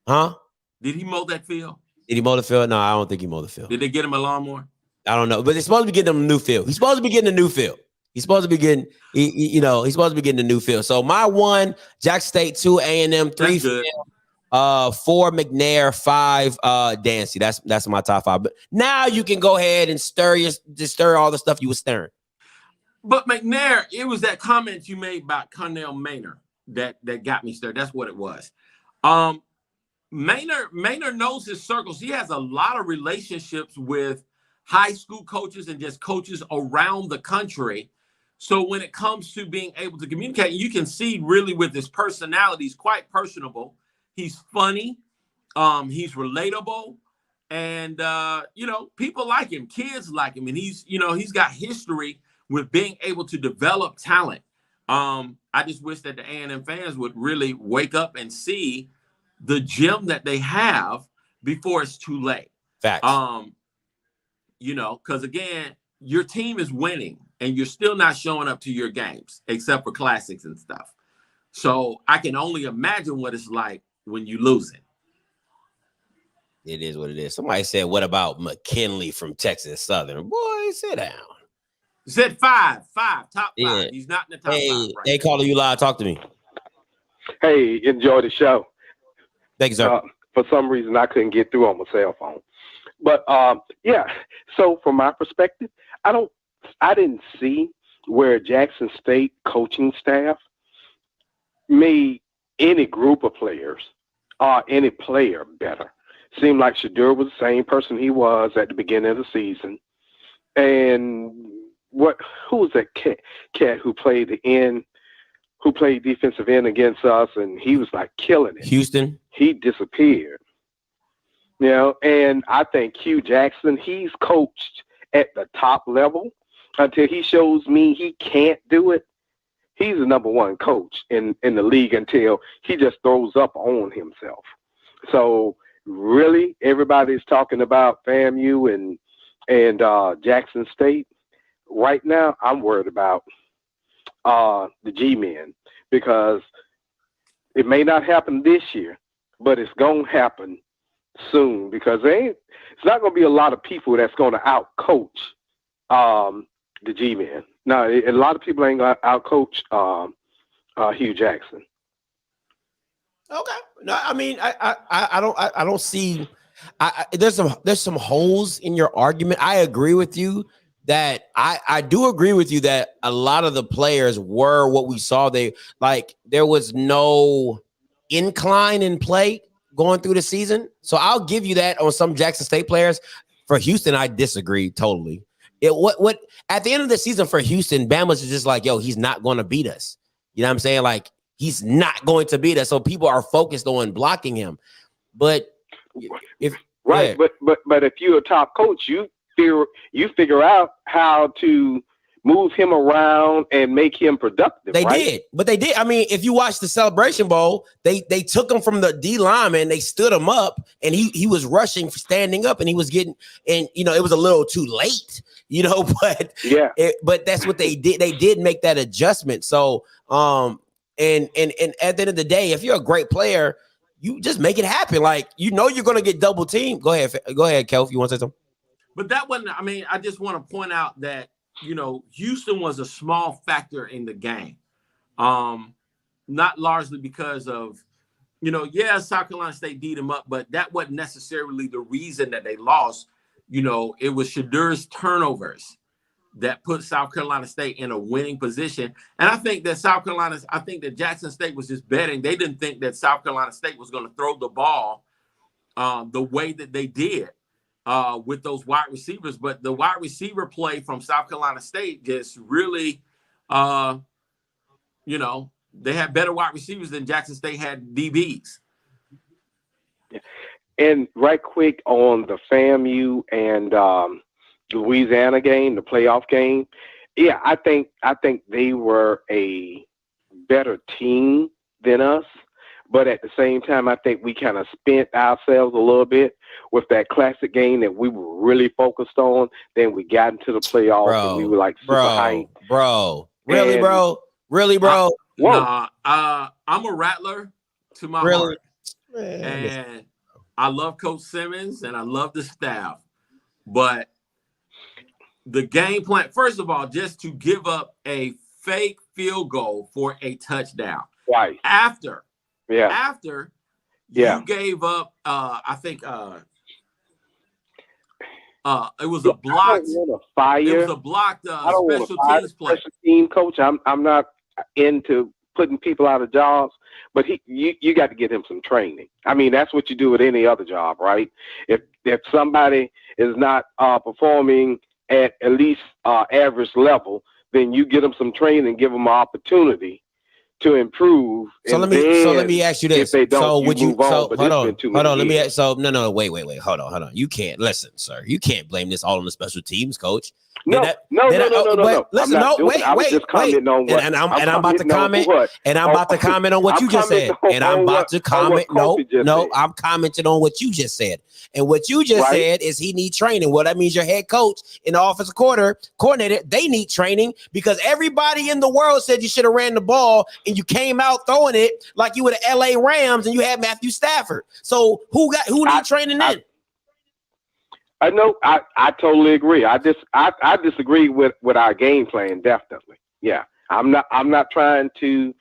Huh? Did he mow that field? Did he mow the field? No, I don't think he mowed the field. Did they get him a lawnmower? I don't know. But they're supposed to be getting him a new field. He's supposed to be getting a new field. He's supposed to be getting, he's supposed to be getting a new field. So my 1, Jackson State, 2, A&M, 3, 4, McNair, 5, Dancy. That's my top 5. But now you can go ahead and stir all the stuff you were stirring. But McNair, it was that comment you made about Connell Maynard that got me stirred. That's what it was. Maynard knows his circles. He has a lot of relationships with high school coaches and just coaches around the country. So when it comes to being able to communicate, you can see really with his personality, he's quite personable. He's funny. He's relatable. And, people like him. Kids like him. And he's got history with being able to develop talent. I just wish that the A&M fans would really wake up and see the gem that they have before it's too late. Facts. Because again, your team is winning and you're still not showing up to your games except for classics and stuff. So I can only imagine what it's like when you lose it. It is what it is. Somebody said, what about McKinley from Texas Southern? Boy, sit down. Said 5, top 5. Yeah. He's not in the top 5. Right Hey, caller, you live. Talk to me. Hey, enjoy the show. Thank you, sir. For some reason, I couldn't get through on my cell phone. But so from my perspective, I didn't see where Jackson State coaching staff made any group of players or any player better. Seemed like Shadur was the same person he was at the beginning of the season. And who was that cat who played defensive end against us, and he was like killing it. Houston. He disappeared. And I think Hugh Jackson, he's coached at the top level until he shows me he can't do it. He's the number 1 coach in the league until he just throws up on himself. So really, everybody's talking about FAMU and Jackson State. Right now, I'm worried about the G-men because it may not happen this year, but it's going to happen soon because it's not going to be a lot of people that's going to out-coach the G-men. Now, a lot of people ain't going to out-coach Hugh Jackson. Okay. No, I mean, I don't see. There's some holes in your argument. I agree with you that I do agree with you that a lot of the players were what we saw. There was no incline in play going through the season. So I'll give you that on some Jackson State players. For Houston, I disagree totally. What at the end of the season for Houston, Bama's just like, yo, he's not going to beat us. You know what I'm saying? Like, he's not going to beat us. So people are focused on blocking him. But if but if you're a top coach, you figure out how to move him around and make him productive. They right? did, but they did. I mean, if you watch the Celebration Bowl, they took him from the D lineman, they stood him up, and he was rushing, standing up, and he was getting, and it was a little too late, but yeah, but that's what they did. They did make that adjustment. So, and at the end of the day, if you're a great player, you just make it happen. Like you're going to get double teamed. Go ahead, Kel. If you want to say something. But that wasn't. I mean, I just want to point out that Houston was a small factor in the game, not largely because of, South Carolina State beat them up, but that wasn't necessarily the reason that they lost. It was Shedur's turnovers that put South Carolina State in a winning position. And I think that Jackson State was just betting. They didn't think that South Carolina State was going to throw the ball the way that they did with those wide receivers. But the wide receiver play from South Carolina State just really, they had better wide receivers than Jackson State had DBs. And right quick on the FAMU and Louisiana game, the playoff game. Yeah, I think they were a better team than us. But at the same time, I think we kind of spent ourselves a little bit with that classic game that we were really focused on. Then we got into the playoffs and we were like super hyped. Bro. Really, bro? Nah, I'm a Rattler to my heart. Man. And I love Coach Simmons and I love the staff. But the game plan, first of all, just to give up a fake field goal for a touchdown. Right. After you gave up, I think it was a blocked. It was a blocked special teams play. Special team coach. I'm not into putting people out of jobs, but you got to get him some training. I mean, that's what you do with any other job, right? If somebody is not performing at least average level, then you get them some training and give them an opportunity to improve. So let me ask you this. If they don't, so you would you move on, so but hold on, hold on, let me ask, so no, wait. Hold on. You can't listen, sir. You can't blame this all on the special teams coach. No. Listen, wait. And I'm about to comment. And I'm about to comment on what you just said. And I'm about to comment. No, I'm commenting on what you just said. And what you just said is he needs training. Well, that means your head coach and the offensive coordinator, they need training because everybody in the world said you should have ran the ball and you came out throwing it like you were the LA Rams and you had Matthew Stafford. So who needs training then? I know. I totally agree. I disagree with our game plan. Definitely. Yeah. I'm not trying to.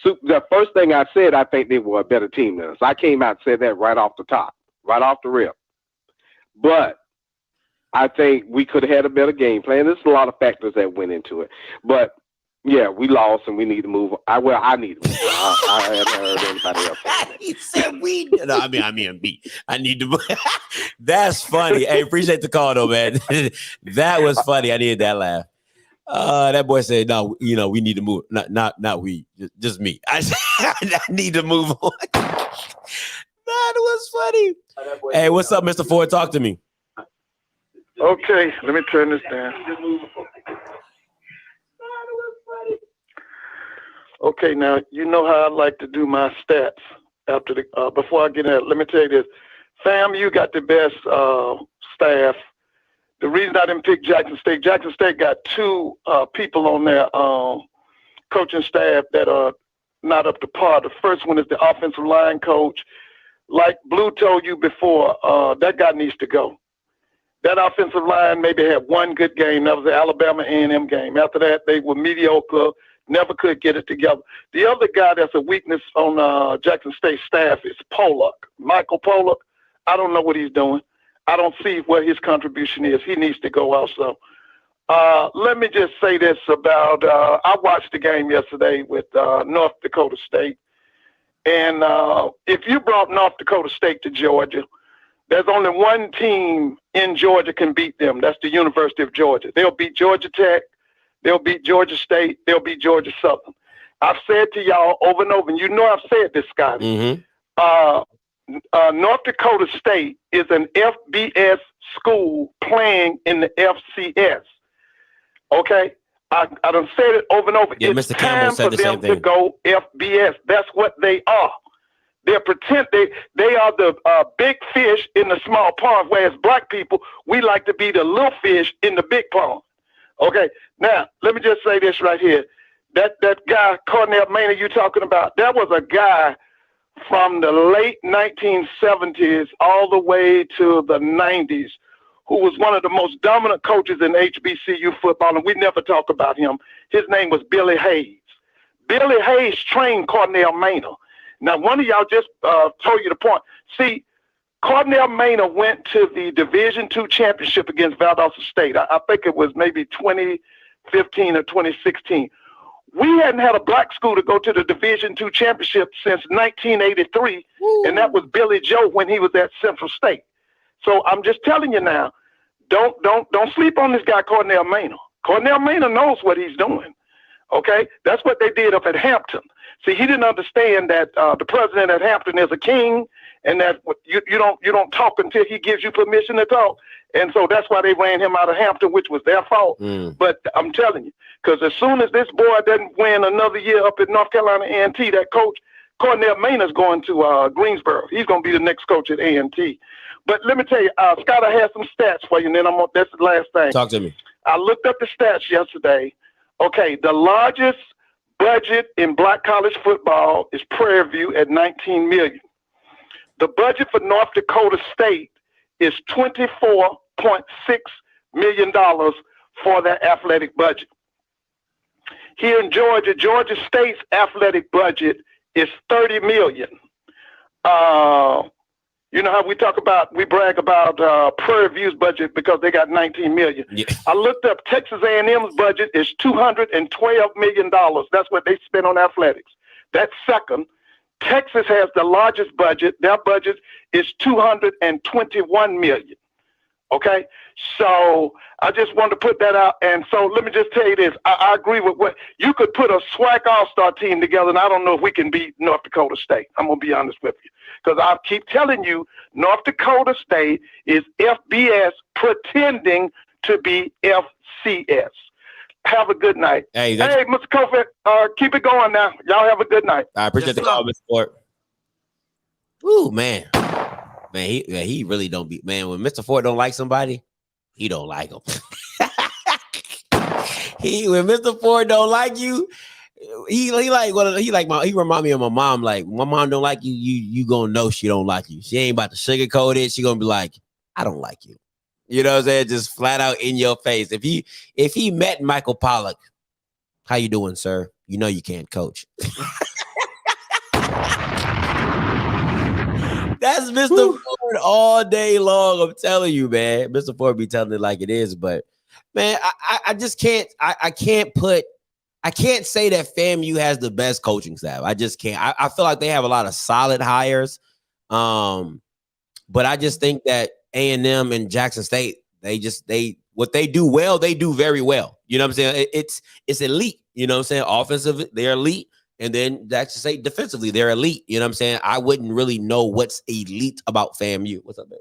So the first thing I said, I think they were a better team than us. I came out and said that right off the top, right off the rip. But I think we could have had a better game plan. There's a lot of factors that went into it. But yeah, we lost and we need to move. I need to move. I haven't heard anybody else. He said we. No, I mean me. I need to move. That's funny. Hey, appreciate the call though, man. That was funny. I needed that laugh. That boy said, "No, we need to move. Not we. Just me. I need to move on." That was funny. Hey, what's up, Mr. Ford? Talk to me. Okay, let me turn this down. Okay, now you know how I like to do my stats after the before I get in. Let me tell you this, FAMU got the best staff. The reason I didn't pick Jackson State got two people on their coaching staff that are not up to par. The first one is the offensive line coach. Like Blue told you before, that guy needs to go. That offensive line maybe had one good game. That was the Alabama A&M game. After that, they were mediocre, never could get it together. The other guy that's a weakness on Jackson State staff is Pollock, Michael Pollock. I don't know what he's doing. I don't see what his contribution is. He needs to go also. Let me just say this about I watched the game yesterday with North Dakota State. And if you brought North Dakota State to Georgia, there's only one team in Georgia can beat them. That's the University of Georgia. They'll beat Georgia Tech. They'll beat Georgia State. They'll beat Georgia Southern. I've said to y'all over and over, and you know I've said this, Scotty. Mm-hmm. North Dakota State is an FBS school playing in the FCS. Okay? I done said it over and over. Yeah, it's Mr. Campbell time said for the them same thing. to go FBS. That's what they are. They are the big fish in the small pond, whereas black people, we like to be the little fish in the big pond. Okay, now let me just say this right here. That guy, Cornell Maynard, you talking about, that was a guy from the late 1970s all the way to the 90s who was one of the most dominant coaches in HBCU football, and we never talk about him. His name was Billy Hayes. Billy Hayes trained Cornell Maynard. Now, one of y'all just told you the point. See, Cornell Maynard went to the Division II championship against Valdosta State. I think it was maybe 2015 or 2016. We hadn't had a black school to go to the Division II championship since 1983, and that was Billy Joe when he was at Central State. So I'm just telling you now, don't sleep on this guy Cornell Maynard. Cornell Maynard knows what he's doing. Okay, that's what they did up at Hampton. See, he didn't understand that the president at Hampton is a king, and that you don't talk until he gives you permission to talk. And so that's why they ran him out of Hampton, which was their fault. But I'm telling you, because as soon as this boy doesn't win another year up at North Carolina A&T, that coach Cornell Maynard's going to Greensboro. He's going to be the next coach at A&T. But let me tell you, Scott, I have some stats for you, and then that's the last thing. Talk to me. I looked up the stats yesterday. Okay, the largest budget in black college football is Prairie View at $19 million. The budget for North Dakota State is $24.6 million for their athletic budget. Here in Georgia, Georgia State's athletic budget is $30 million. You know how we brag about Prairie View's budget because they got $19 million. Yeah. I looked up Texas A&M's budget is $212 million. That's what they spend on athletics. That's second. Texas has the largest budget. Their budget is $221 million. Okay, so I just wanted to put that out. And so let me just tell you this. I agree with what you could put a SWAC all-star team together, and I don't know if we can beat North Dakota State. I'm going to be honest with you. Because I keep telling you, North Dakota State is FBS pretending to be FCS. Have a good night. Hey, Mr. Kofi, keep it going now. Y'all have a good night. I appreciate the call, Mr. Ford. Ooh, man. Man, he really don't be, man, when Mr. Ford don't like somebody, he don't like them. When Mr. Ford don't like you, he remind me of my mom. Like, my mom don't like you, you gonna know she don't like you. She ain't about to sugarcoat it. She gonna be like, I don't like you. You know what I'm saying? Just flat out in your face. If he met Michael Pollock, how you doing, sir? You know you can't coach. That's Mr. Ford all day long. I'm telling you, man. Mr. Ford be telling it like it is, but man, I just can't. I can't say that FAMU has the best coaching staff. I just can't. I feel like they have a lot of solid hires, but I just think that A&M and Jackson State, what they do well, they do very well. You know what I'm saying? It's elite. You know what I'm saying? Offensive, they're elite. And then Jackson State defensively, they're elite. You know what I'm saying? I wouldn't really know what's elite about FAMU. What's up, babe?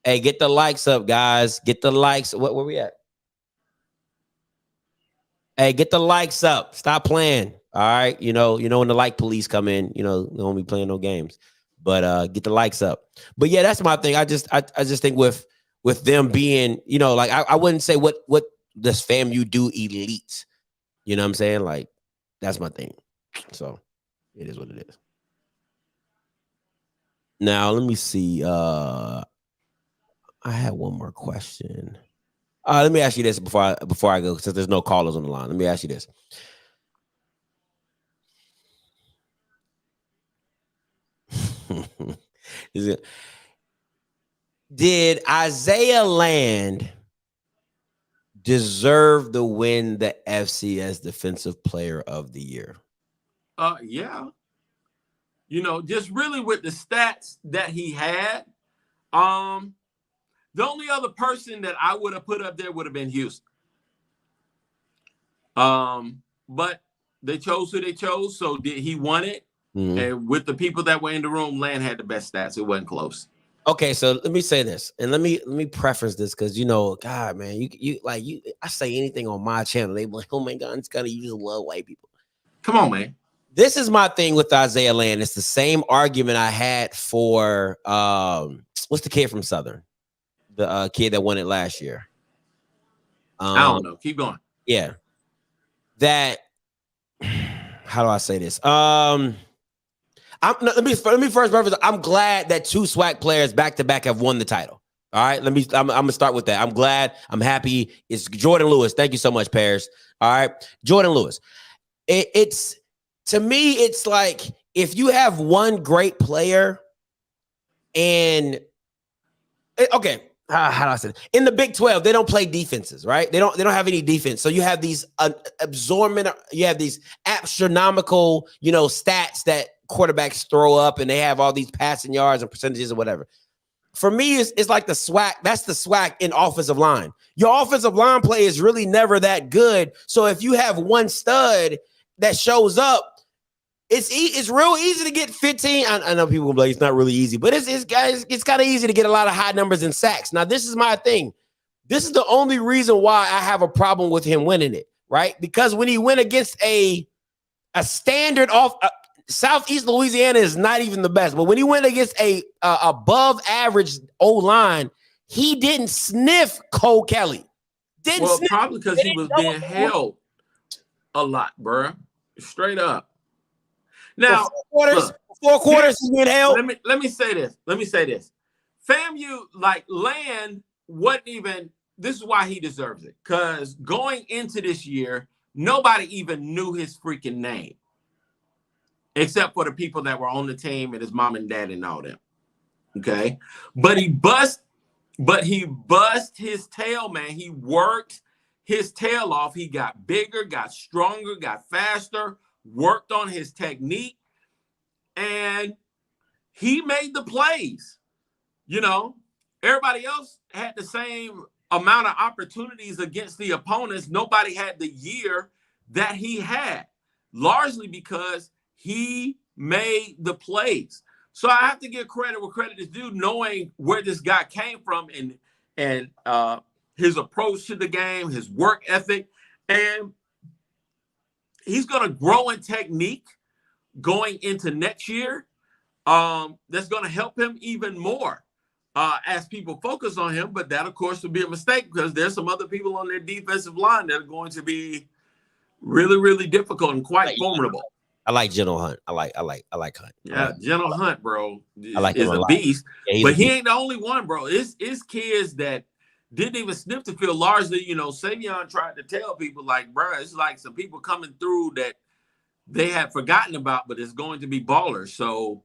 Hey, get the likes up, guys. Get the likes. Where we at? Hey, get the likes up. Stop playing. All right. You know when the like police come in, they won't be playing no games. But get the likes up. But yeah, that's my thing. I just think with them being, like I wouldn't say what does FAMU do elite. You know what I'm saying? Like, that's my thing. So it is what it is. Now let me see. I had one more question. Let me ask you this before I go, since there's no callers on the line. Let me ask you this. Did Isaiah Land deserve to win the FCS Defensive Player of the Year? Yeah. Just really with the stats that he had, the only other person that I would have put up there would have been Houston. But they chose who they chose, so he won it. Mm-hmm. And with the people that were in the room, Land had the best stats. It wasn't close. Okay, so let me say this, and let me preface this because God, man, you I say anything on my channel, they be like, oh my God, it's gotta you just love white people. Come on, man. This is my thing with Isaiah Land. It's the same argument I had for what's the kid from Southern, the kid that won it last year. I don't know. Keep going. Yeah, that. How do I say this? Let me first reference. I'm glad that 2 SWAC players back to back have won the title. All right, I'm gonna start with that. I'm glad. I'm happy. It's Jordan Lewis. Thank you so much, Paris. All right, Jordan Lewis. It's to me, it's like if you have one great player, and okay. How do I say it? In the Big 12, they don't play defenses, right? They don't have any defense. So you have these absorbent, you have these astronomical, stats that quarterbacks throw up, and they have all these passing yards and percentages or whatever. For me, it's like the SWAC. That's the SWAC in offensive line. Your offensive line play is really never that good. So if you have one stud that shows up, it's real easy to get 15. I know people will be like, it's not really easy, but it's kind of easy to get a lot of high numbers in sacks. Now, this is my thing. This is the only reason why I have a problem with him winning it, right? Because when he went against a standard off Southeast Louisiana is not even the best, but when he went against a above average O-line, he didn't sniff Cole Kelly. Probably because he was being held a lot, bro. Straight up. Now, four quarters is being held. Let me say this. FAMU, like Land, wasn't even. This is why he deserves it. Because going into this year, nobody even knew his freaking name, except for the people that were on the team and his mom and dad and all them. Okay, but he bust his tail, man. He worked his tail off. He got bigger, got stronger, got faster. Worked on his technique, and he made the plays. Everybody else had the same amount of opportunities against the opponents. Nobody had the year that he had, largely because he made the plays. So I have to give credit where credit is due, knowing where this guy came from and his approach to the game, his work ethic, and he's going to grow in technique going into next year. That's going to help him even more as people focus on him. But that, of course, would be a mistake because there's some other people on their defensive line that are going to be really, really difficult and quite formidable. I like General Hunt. I like Hunt. Yeah, General Hunt, bro, is a beast. Yeah, but he ain't the only one, bro. It's kids that didn't even sniff the field. Largely, Savion tried to tell people, like, bro, it's like some people coming through that they had forgotten about, but it's going to be ballers. So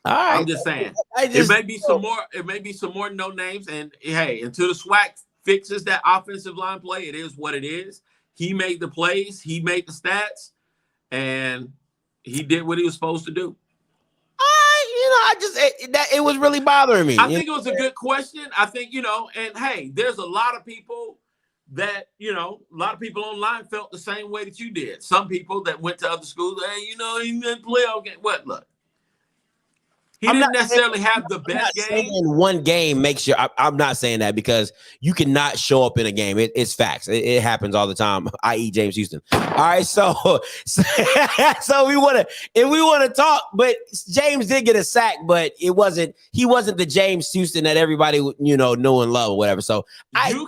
all right. I'm just saying, it may be some more. It may be some more no names. And hey, until the SWAC fixes that offensive line play, it is what it is. He made the plays, he made the stats, and he did what he was supposed to do. It was really bothering me. I think it was a good question. I think, and hey, there's a lot of people that, a lot of people online felt the same way that you did. Some people that went to other schools, hey, he didn't play all game. What? Look, he didn't necessarily have the best game. One game makes you. I'm not saying that because you cannot show up in a game. It's facts. It happens all the time. I.e. James Houston. All right, so we want to talk. But James did get a sack, but he wasn't the James Houston that everybody knew and love or whatever. So you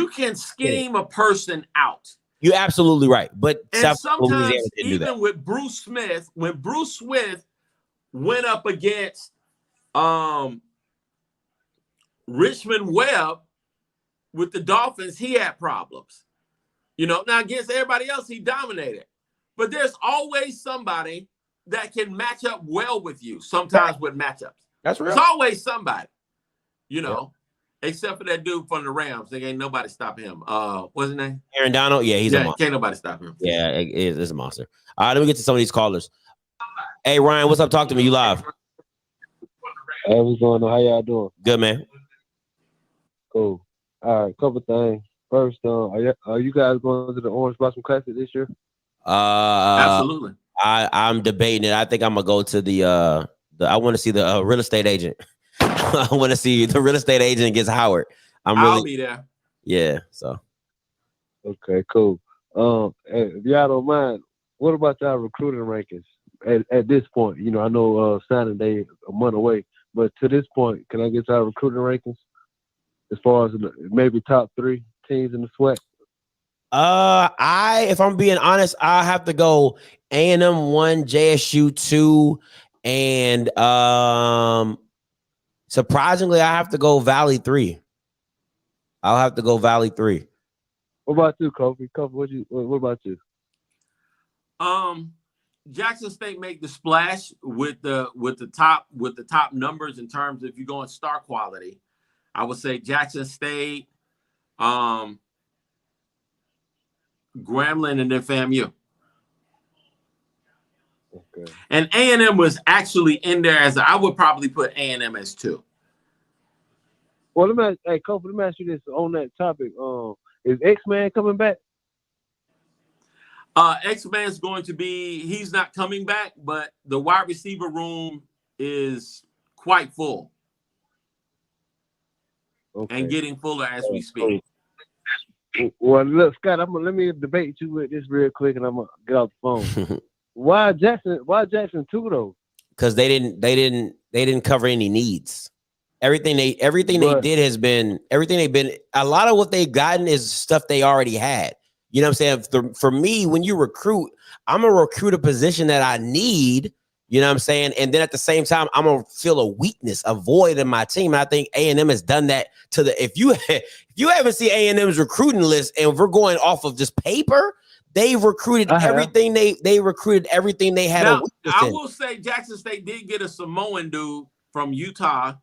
can scheme a person out. You're absolutely right. But sometimes even with Bruce Smith, when Bruce Smith went up against Richmond Webb with the Dolphins, he had problems. Now against everybody else, he dominated. But there's always somebody that can match up well with you, sometimes with matchups. That's real. There's always somebody, except for that dude from the Rams. There ain't nobody stopping him. What's his name? Aaron Donald? Yeah, he's a monster. Can't nobody stop him. Yeah, it's a monster. All right, let me get to some of these callers. Hey, Ryan, what's up? Talk to me. You live. Hey, what's going on? How y'all doing? Good, man. Cool. All right, couple things. First, are you guys going to the Orange Blossom Classic this year? Absolutely. I'm debating it. I think I'm gonna go to the I want to see the real estate agent. I want to see the real estate agent gets Howard. I'll be there. Yeah. So. Okay, cool. If y'all don't mind, what about y'all recruiting rankings at this point? You know, I know signing day a month away, but to this point, can I get y'all recruiting rankings as far as maybe top 3 teams in the SWAC? If I'm being honest, I have to go A&M 1, JSU 2, and surprisingly, I have to go Valley 3. I'll have to go Valley 3. What about you, Kofi? Kofi, what about you? Jackson State make the splash with the top numbers in terms of if you're going star quality. I would say Jackson State, Grambling, and then FAMU. Okay. And A&M was actually in there I would probably put A&M as 2. Well, Kofi, let me ask you this on that topic. Is X-Man coming back? X-Man's going to be, he's not coming back, but the wide receiver room is quite full. Okay. And getting fuller as we speak. Well, look, Scott, let me debate you with this real quick, and I'm gonna get off the phone. Why Jackson 2 though? Because they didn't cover any needs. Everything they did has been a lot of what they've gotten is stuff they already had. You know what I'm saying? For me, when you recruit, I'm gonna recruit a position that I need. You know what I'm saying? And then at the same time, I'm gonna feel a weakness, a void in my team. And I think A&M has done that to the. If you haven't seen A&M's recruiting list, and we're going off of just paper, they've recruited everything they recruited everything they had. Now, I will say Jackson State did get a Samoan dude from Utah.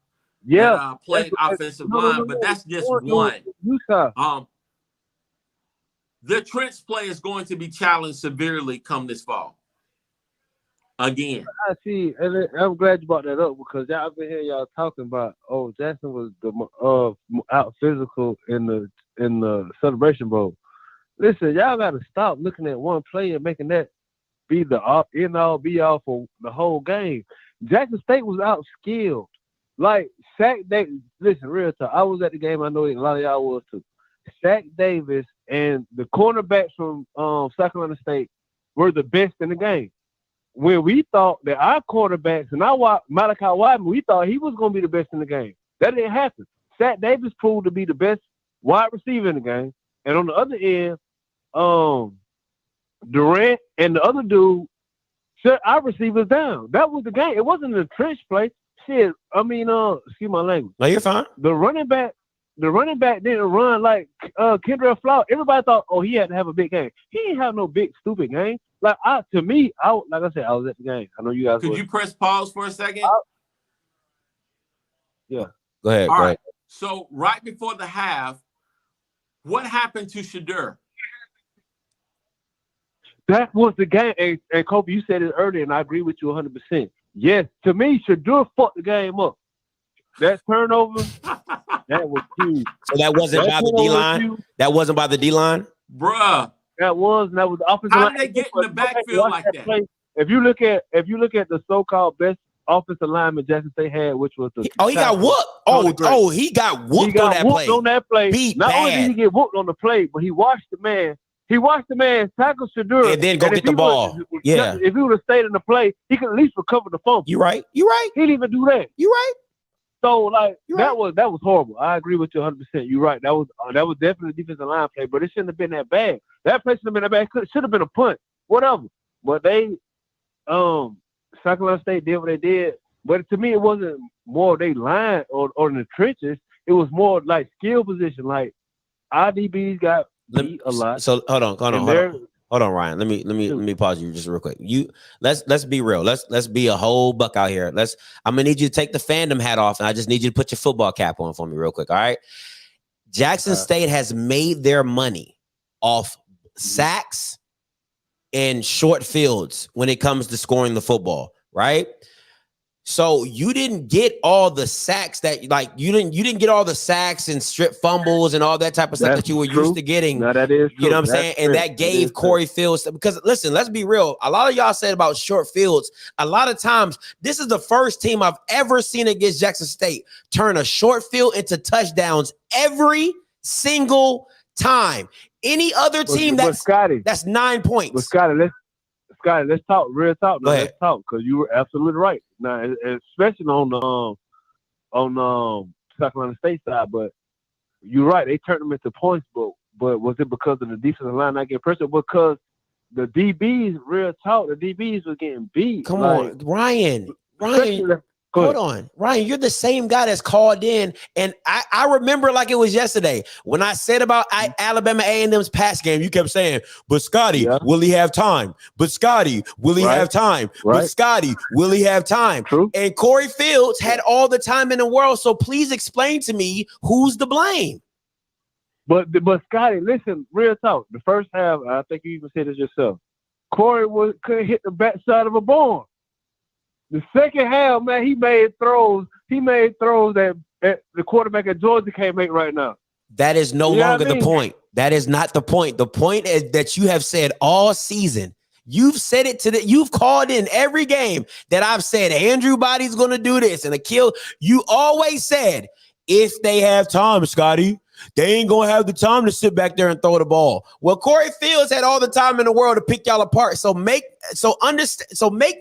Yeah, that, played offensive line, but that's just one. Utah. The trench play is going to be challenged severely come this fall. Again. I see, and I'm glad you brought that up because I've been hearing y'all talking about, Jackson was the out physical in the Celebration Bowl. Listen, y'all got to stop looking at one play and making that be the end all be all for the whole game. Jackson State was out skilled. Like listen, real talk. I was at the game. I know a lot of y'all was too. Shaq Davis and the cornerbacks from South Carolina State were the best in the game. When we thought that our quarterbacks and Malachi Wyman, we thought he was going to be the best in the game. That didn't happen. Shaq Davis proved to be the best wide receiver in the game. And on the other end, Durant and the other dude shut our receivers down. That was the game. It wasn't a trench play. Shit, excuse my language. No, you're fine. The running back didn't run like Kendra Flower. Everybody thought, he had to have a big game. He didn't have no big stupid game. Like I was at the game. I know you guys. Could you press pause for a second? Yeah. Go ahead. All right. So right before the half, what happened to Shadur? That was the game. And Kobe, you said it earlier, and I agree with you 100%. Yes, to me, Shadur fucked the game up. That turnover, that was huge. So that wasn't by the D-line? That wasn't by the D-line? Bruh. That was the offensive line. How did they get in the backfield like that? Play. If you look at the so-called best offensive lineman Jackson State had, which was the he got whooped. He got whooped on that play. Not only did he get whooped on the play, but he watched the man. Tackle Shadur. And then go get the ball. If he would have stayed in the play, he could at least recover the fumble. You're right. He didn't even do that. You're right. So that was horrible. I agree with you 100%. You're right. That was definitely a defensive line play, but it shouldn't have been that bad. That play shouldn't have been that bad. Should have been a punt, whatever. But they, South Carolina State did what they did. But to me, it wasn't more they line or in the trenches. It was more like skill position. Like our DBs got beat a lot. So hold on, Ryan. Let me pause you just real quick. Let's be real. Let's be a whole buck out here. I'm gonna need you to take the fandom hat off, and I just need you to put your football cap on for me real quick. All right. Jackson State has made their money off sacks and short fields when it comes to scoring the football, right? So you didn't get all the sacks that like you didn't get all the sacks and strip fumbles and all that type of stuff that you were used to getting. No, that is true. You know what I'm saying? And that gave Corey Fields, because listen, let's be real. A lot of y'all said about short fields. A lot of times, this is the first team I've ever seen against Jackson State turn a short field into touchdowns every single time. Any other team that's 9 points. But Scotty, let's talk real talk. Now, let's talk, because you were absolutely right. Now, especially on the South Carolina State side, but you're right. They turned them into points, but was it because of the defensive line not getting pressure? Because the DBs, real talk, the DBs was getting beat. Come on, Ryan. Hold on, Ryan, you're the same guy that's called in, and I remember like it was yesterday when I said about Alabama A&M's pass game. You kept saying, "But Scotty, will he have time? But Scotty, will he have time? But Scotty, will he have time?" True. And Corey Fields had all the time in the world. So please explain to me who's to blame. But Scotty, listen, real talk. The first half, I think you even said it yourself. Corey couldn't hit the backside of a barn. The second half, man, he made throws. He made throws that the quarterback at Georgia can't make right now. That is no longer the point. That is not the point. The point is that you have said all season. You've said it you've called in every game that I've said Andrew Body's going to do this and Akil. You always said if they have time, Scotty, they ain't gonna have the time to sit back there and throw the ball. Well, Corey Fields had all the time in the world to pick y'all apart. So make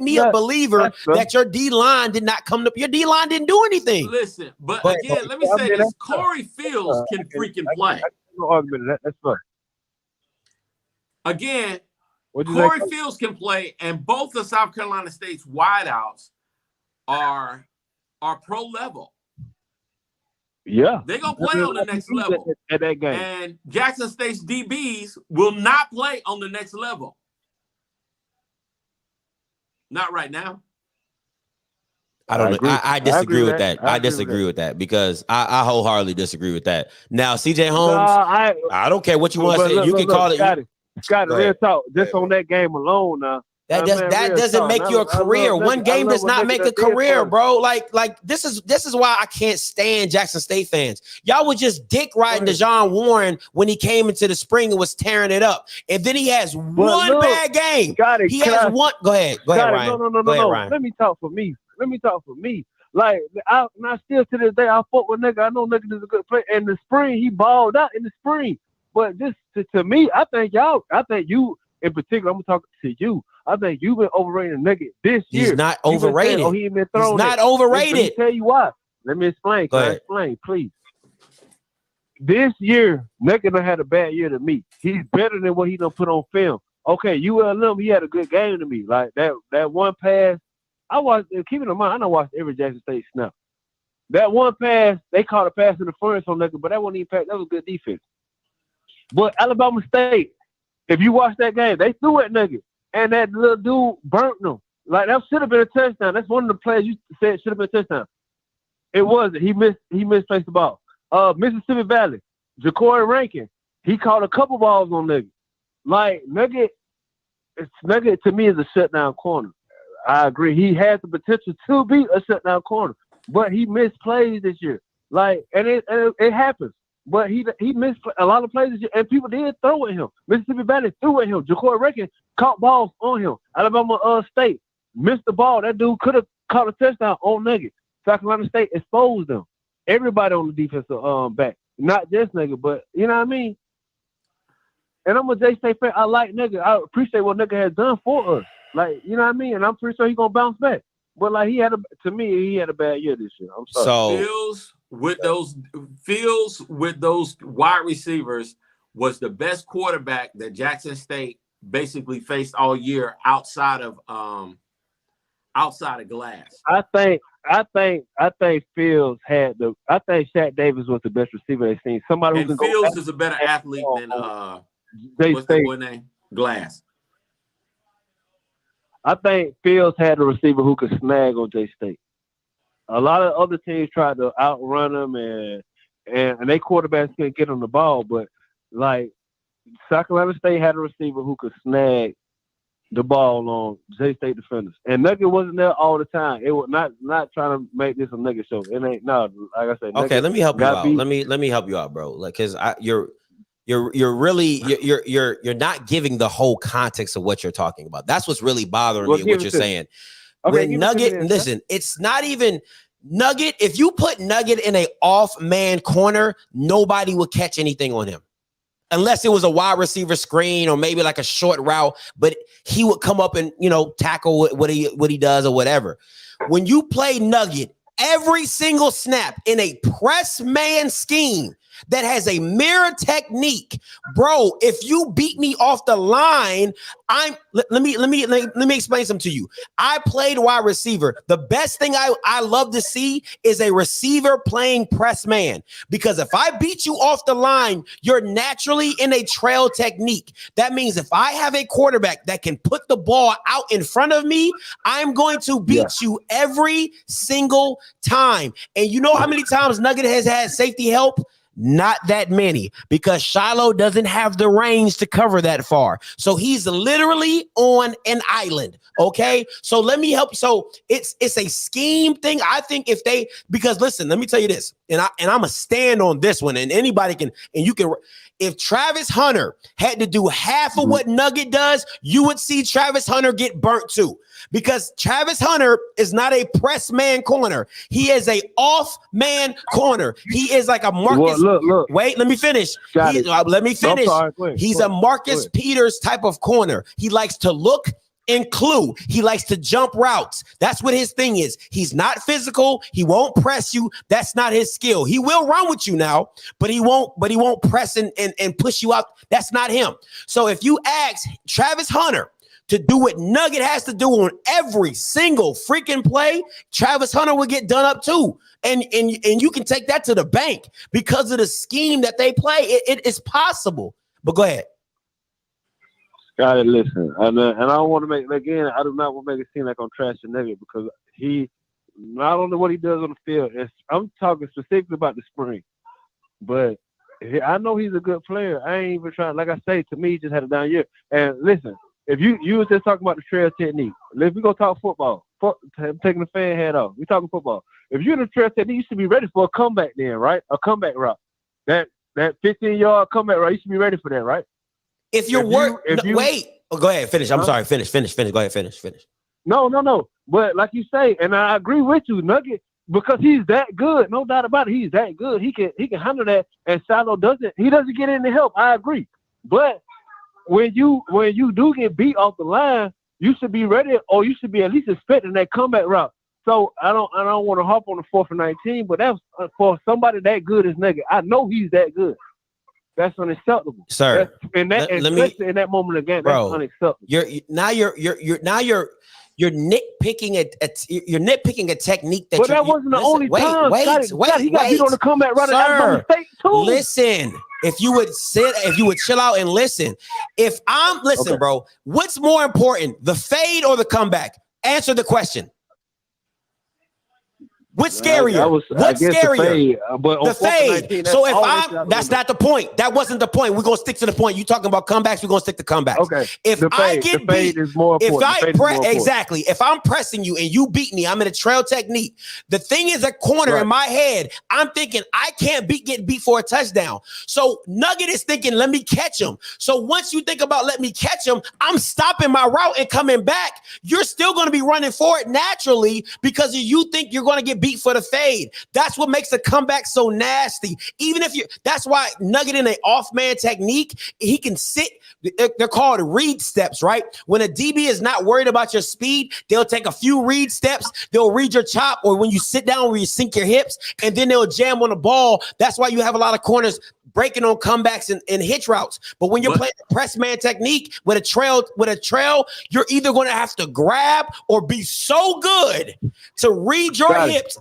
me a believer that your D line did not come up. Your D line didn't do anything. Listen, but again, let me say this: Corey Fields can freaking play. No argument. That's fine. Again, Corey Fields can play, and both of South Carolina State's wideouts are pro level. Yeah, they're gonna play on the next level at that game. And Jackson State's DBs will not play on the next level. Not right now. I don't know. I disagree with that. I disagree with that because I wholeheartedly disagree with that. Now, CJ Holmes, I don't care what you want to say. You can call it. Scotty, real talk. Just on that game alone now. That doesn't make you a career. One game does not make a career, bro. Like this is why I can't stand Jackson State fans. Y'all was just dick riding DeJon Warren when he came into the spring and was tearing it up, and then he has one bad game. He has one. Go ahead, Ryan. No. Let me talk for me. Like I still to this day I fuck with nigga. I know nigga is a good player. In the spring he balled out in the spring, but just to me, I think you in particular. I'm talking to you. I think you've been overrating nigga this year. He's not overrated. Saying, he been thrown. He's not overrated. Let me tell you why. Let me explain. Can I explain, please? This year, nigga done had a bad year to me. He's better than what he done put on film. Okay, ULM, he had a good game to me. Like that one pass, I watched. Keeping in mind, I watched every Jackson State snap. That one pass, they caught a pass interference on nigga, but that wasn't even pass. That was good defense. But Alabama State, if you watch that game, they threw at nigga. And that little dude burnt them. Like, that should have been a touchdown. That's one of the players you said should have been a touchdown. It wasn't. He misplaced the ball. Mississippi Valley, Ja'Cory Rankin, he caught a couple balls on nigga. Like, nigga to me is a shutdown corner. I agree. He has the potential to be a shutdown corner. But he missed plays this year. Like, and it happens. But he missed a lot of plays this year, and people did throw at him. Mississippi Valley threw at him. Ja'Cory Rankin caught balls on him. Alabama State missed the ball. That dude could have caught a touchdown on nigga. South Carolina State exposed them. Everybody on the defensive back. Not just nigga, but you know what I mean? And I'm a J-State fan. I like nigga. I appreciate what nigga has done for us. Like, you know what I mean? And I'm pretty sure he's going to bounce back. But, like, he had a bad year this year. I'm sorry. Fields with those wide receivers was the best quarterback that Jackson State basically faced all year outside of Glass. I think Fields had I think Shaq Davis was the best receiver they've seen. Somebody who can Fields is a better athlete than what's the boy name? Glass. I think Fields had a receiver who could snag on J-State. A lot of other teams tried to outrun them, and they quarterbacks couldn't get on the ball. But, like, South Carolina State had a receiver who could snag the ball on J State defenders. And Nugget wasn't there all the time. It was not trying to make this a Nugget show. It ain't like I said. Okay, Nugget let me help you out. beat. Let me help you out, bro. Like, cause you're really you're not giving the whole context of what you're talking about. That's what's really bothering me. What you're saying. Okay, when Nugget, listen, it's not even Nugget. If you put Nugget in a off man corner, nobody would catch anything on him. Unless it was a wide receiver screen or maybe like a short route, but he would come up and, tackle what he does or whatever. When you play Nugget every single snap in a press man scheme that has a mirror technique, bro, if you beat me off the line, let me explain something to you. I played wide receiver. The best thing I love to see is a receiver playing press man, because if I beat you off the line, you're naturally in a trail technique. That means if I have a quarterback that can put the ball out in front of me, I'm going to beat you every single time. And you know how many times Nugget has had safety help? Not that many, because Shiloh doesn't have the range to cover that far. So he's literally on an island. Okay. So let me help. So it's a scheme thing. I think because listen, let me tell you this, and I'm a stand on this one, and anybody can, and you can, if Travis Hunter had to do half of what Nugget does, you would see Travis Hunter get burnt too. Because Travis Hunter is not a press man corner. He is a off man corner. He is like a Marcus. Look. Wait, let me finish. Let me finish. He's a Marcus Peters type of corner. He likes to look and clue. He likes to jump routes. That's what his thing is. He's not physical. He won't press you. That's not his skill. He will run with you now, but he won't press and push you out. That's not him. So if you ask Travis Hunter to do what Nugget has to do on every single freaking play, Travis Hunter will get done up too. And you can take that to the bank because of the scheme that they play. It is possible. But go ahead. Got it. Listen, and I don't want to make, again, I do not want to make it seem like I'm trashing Nugget, because he, not only what he does on the field, I'm talking specifically about the spring, but I know he's a good player. I ain't even trying, like I say, to me, he just had a down year. And listen, if you was just talking about the trail technique, if we go talk football, taking the fan hat off, we talking football. If you're in the trail technique, you should be ready for a comeback then, right? A comeback route. That 15-yard comeback route, you should be ready for that, right? If you're wait. Oh, go ahead, finish. I'm sorry, finish. Go ahead, finish. No. But like you say, and I agree with you, Nugget, because he's that good. No doubt about it. He's that good. He can handle that, and Shiloh doesn't get any help. I agree. But when you do get beat off the line, you should be ready, or you should be at least expecting that comeback route. So I don't want to hop on the 4th and 19, but that's for somebody that good as Nugget. I know he's that good. That's unacceptable, sir. In that moment again, that's unacceptable. You're nitpicking a technique that. But that wasn't the only time. Wait. He got beat on the comeback right at Arizona State too. Listen, if you would chill out and listen. Bro, what's more important, the fade or the comeback? Answer the question. What's scarier? What's scarier? The fade. So that's not the point. That wasn't the point. We're gonna stick to the point. You talking about comebacks? We're gonna stick to comebacks. Okay. If I get beat, is more important. Exactly. If I'm pressing you and you beat me, I'm in a trail technique. The thing is, a corner in my head, I'm thinking I can't get beat for a touchdown. So Nugget is thinking, let me catch him. So once you think about let me catch him, I'm stopping my route and coming back. You're still going to be running for it naturally because you think you're going to get beat for the fade. That's what makes the comeback so nasty. That's why Nugget in an off-man technique, he can sit. They're called read steps, right? When a DB is not worried about your speed, they'll take a few read steps. They'll read your chop, or when you sit down where you sink your hips, and then they'll jam on the ball. That's why you have a lot of corners breaking on comebacks and hitch routes. But when you're playing a press man technique with a trail, you're either going to have to grab or be so good to read your hips.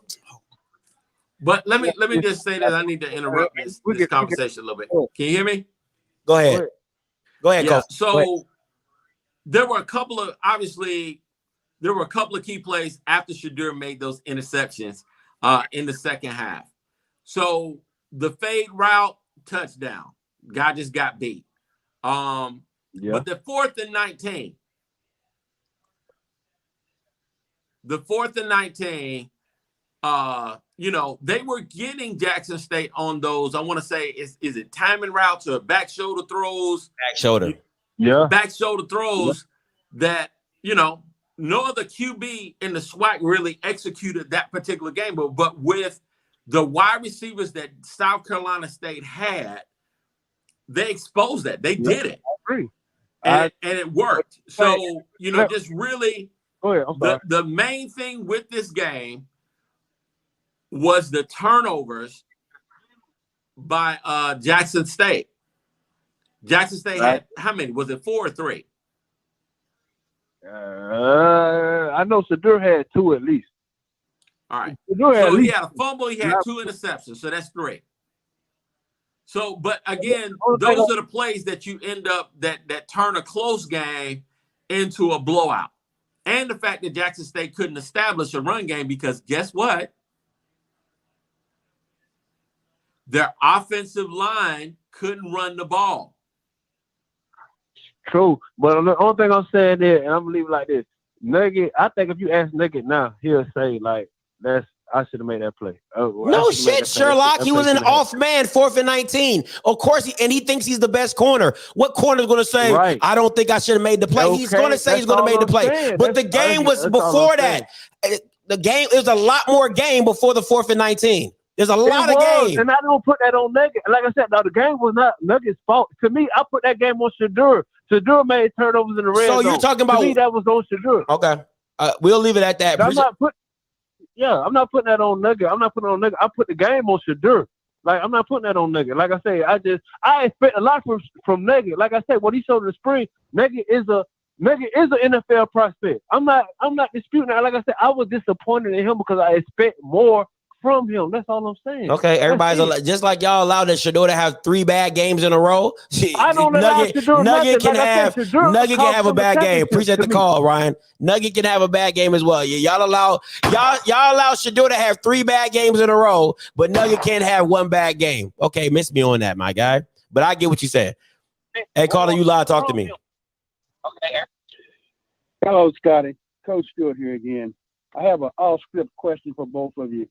But let me just say that I need to interrupt this conversation a little bit. Can you hear me? Go ahead. Yeah. So there were a couple of key plays after Shadur made those interceptions in the second half. So the fade route, touchdown. Guy just got beat. But the 4th and 19, the 4th and 19, they were getting Jackson State on those. I want to say, is it timing routes or back shoulder throws? Back shoulder. Yeah. Back shoulder throws that, no other QB in the SWAC really executed that particular game. But with the wide receivers that South Carolina State had, they exposed that. They did it. I agree. And it worked. So, just really go ahead. I'm sorry. the main thing with this game was the turnovers by Jackson State. Jackson State had how many? Was it 4 or 3? I know Shadur had 2 at least. All right. So he had a fumble. He had 2 interceptions. So that's 3. So, but again, those are the plays that you end up that turn a close game into a blowout. And the fact that Jackson State couldn't establish a run game because guess what? Their offensive line couldn't run the ball. True. But the only thing I'm saying there, and I'm gonna leave it like this. Nugget, I think if you ask Nugget now, he'll say, like, I should have made that play. No shit, Sherlock. He was an off man, 4th and 19. Of course, he thinks he's the best corner. What corner is going to say, I don't think I should have made the play? He's going to say he's going to make the play. But the game was before that. The game, it was a lot more game before the 4th and 19. There's a lot of games. And I don't put that on Nugget. Like I said, now the game was not Nugget's fault. To me, I put that game on Shadur. Shadur made turnovers in the red zone. So you're talking about... To me, that was on Shadur. Okay. We'll leave it at that. I'm not putting that on Nugget. I'm not putting it on Nugget. I put the game on Shadur. Like, I'm not putting that on Nugget. Like I say, I expect a lot from Nugget. Like I said, what he showed in the spring, Nugget is an NFL prospect. I'm not disputing that. Like I said, I was disappointed in him because I expect more from him. That's all I'm saying. Okay, everybody's just like y'all allowed that Shadur to have 3 bad games in a row. I don't Nugget can have a bad game. Appreciate the call, Ryan. Nugget can have a bad game as well. Y'all allow Shadur to have 3 bad games in a row, but Nugget can't have 1 bad game. Okay, miss me on that, my guy. But I get what you said. Hey, caller, you live. Talk to me. Okay. Hello, Scotty. Coach Stewart here again. I have an all-script question for both of you.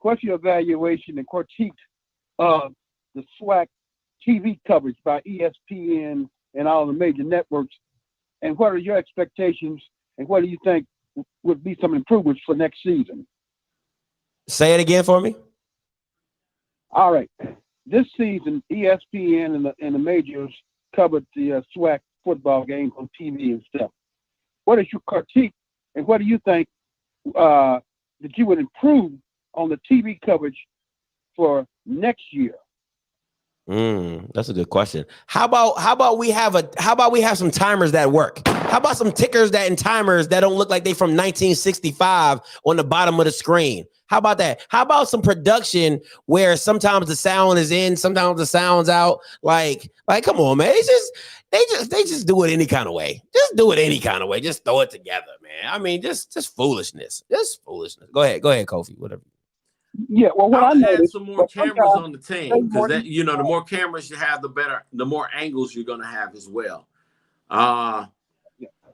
What's your evaluation and critique of the SWAC TV coverage by ESPN and all the major networks? And what are your expectations and what do you think would be some improvements for next season? Say it again for me. All right. This season, ESPN and the majors covered the SWAC football games on TV and stuff. What is your critique and what do you think that you would improve on the TV coverage for next year? That's a good question. How about we have some timers that work? How about some tickers and timers that don't look like they from 1965 on the bottom of the screen? How about that? How about some production where sometimes the sound is in, sometimes the sound's out? Like come on, man. They just do it any kind of way. Just do it any kind of way. Just throw it together, man. I mean, just foolishness. Just foolishness. Go ahead, Kofi. Whatever. Yeah, well, what I add some more cameras on the team because that the more cameras you have, the more angles you're going to have as well. But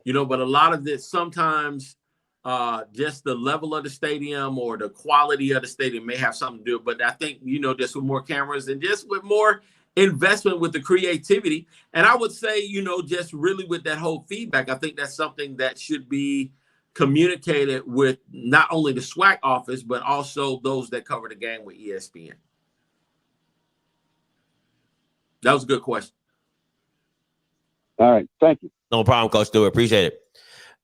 a lot of this sometimes just the level of the stadium or the quality of the stadium may have something to do. But I think just with more cameras and just with more investment with the creativity, and I would say just really with that whole feedback, I think that's something that should be communicated with not only the SWAC office, but also those that cover the game with ESPN. That was a good question. All right. Thank you. No problem, Coach Stewart. Appreciate it.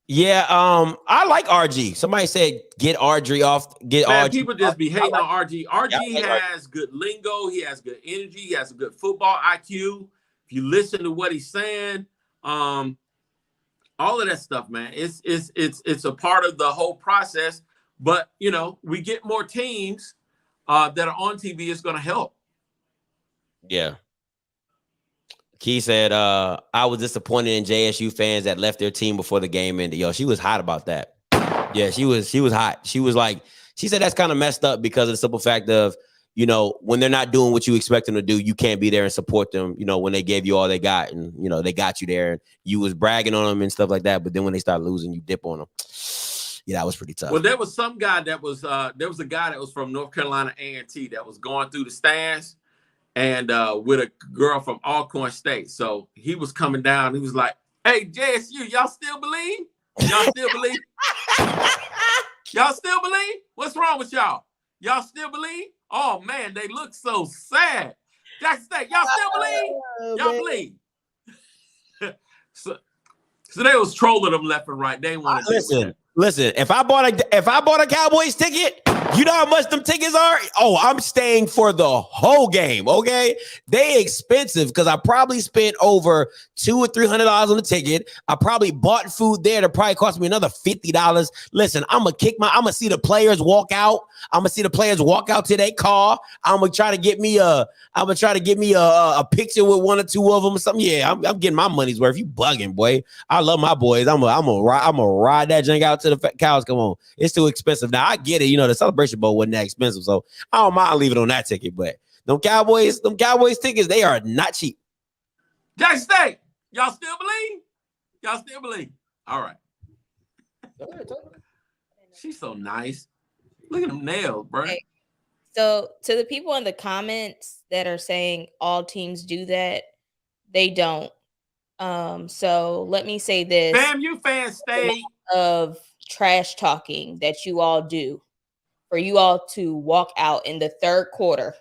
Yeah, I like RG. Somebody said get RG off. RG. People just be hating on RG. RG has good lingo. He has good energy. He has a good football IQ. If you listen to what he's saying, all of that stuff, man, it's a part of the whole process. But we get more teams that are on TV. It's going to help. Yeah. Key said, I was disappointed in JSU fans that left their team before the game ended. Yo, she was hot about that. Yeah, she was hot. She was like, she said that's kind of messed up because of the simple fact of, when they're not doing what you expect them to do, you can't be there and support them, when they gave you all they got and, they got you there and you was bragging on them and stuff like that. But then when they start losing, you dip on them. that was pretty tough. Well, there was some guy that was there was a guy that was from North Carolina A&T that was going through the stands and with a girl from Alcorn State. So he was coming down. He was like, "Hey, JSU, y'all still believe? Y'all still believe? Y'all still believe? What's wrong with y'all? Y'all still believe? Oh man, they look so sad. Jackson State, y'all still believe? Y'all believe?" So they was trolling them left and right. They want to listen. If I bought a Cowboys ticket, you know how much them tickets are? Oh, I'm staying for the whole game. Okay, they expensive because I probably spent over $200 or $300 on the ticket. I probably bought food there that probably cost me another $50. Listen, I'm gonna see the players walk out. I'm gonna see the players walk out to their car. I'm gonna try to get me a picture with one or two of them or something. Yeah, I'm getting my money's worth. You bugging, boy. I love my boys. I'm gonna ride that junk out to the cows. Come on, it's too expensive. Now I get it. You know the Celebration Bowl wasn't that expensive, so I don't mind leaving on that ticket. But them Cowboys tickets, they are not cheap. Jackson State, y'all still believe? Y'all still believe? All right. She's so nice. Look at them nails, bro. Okay. So to the people in the comments that are saying all teams do that, they don't. So let me say this. FAMU fans stay of trash talking that you all do for you all to walk out in the third quarter.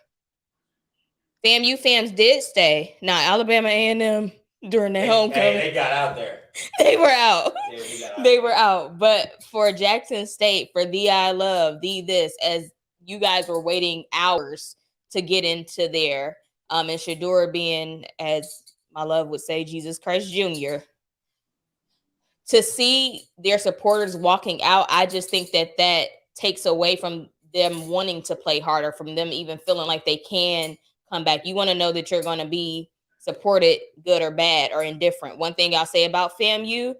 FAMU fans did stay. Now Alabama A&M during their homecoming. They got out there. They were out. They were out. But for Jackson State, for the I Love, the this, as you guys were waiting hours to get into there, and Shadura being, as my love would say, Jesus Christ Jr., to see their supporters walking out, I just think that takes away from them wanting to play harder, from them even feeling like they can come back. You want to know that you're going to be supported, good or bad or indifferent. One thing I'll say about FAMU,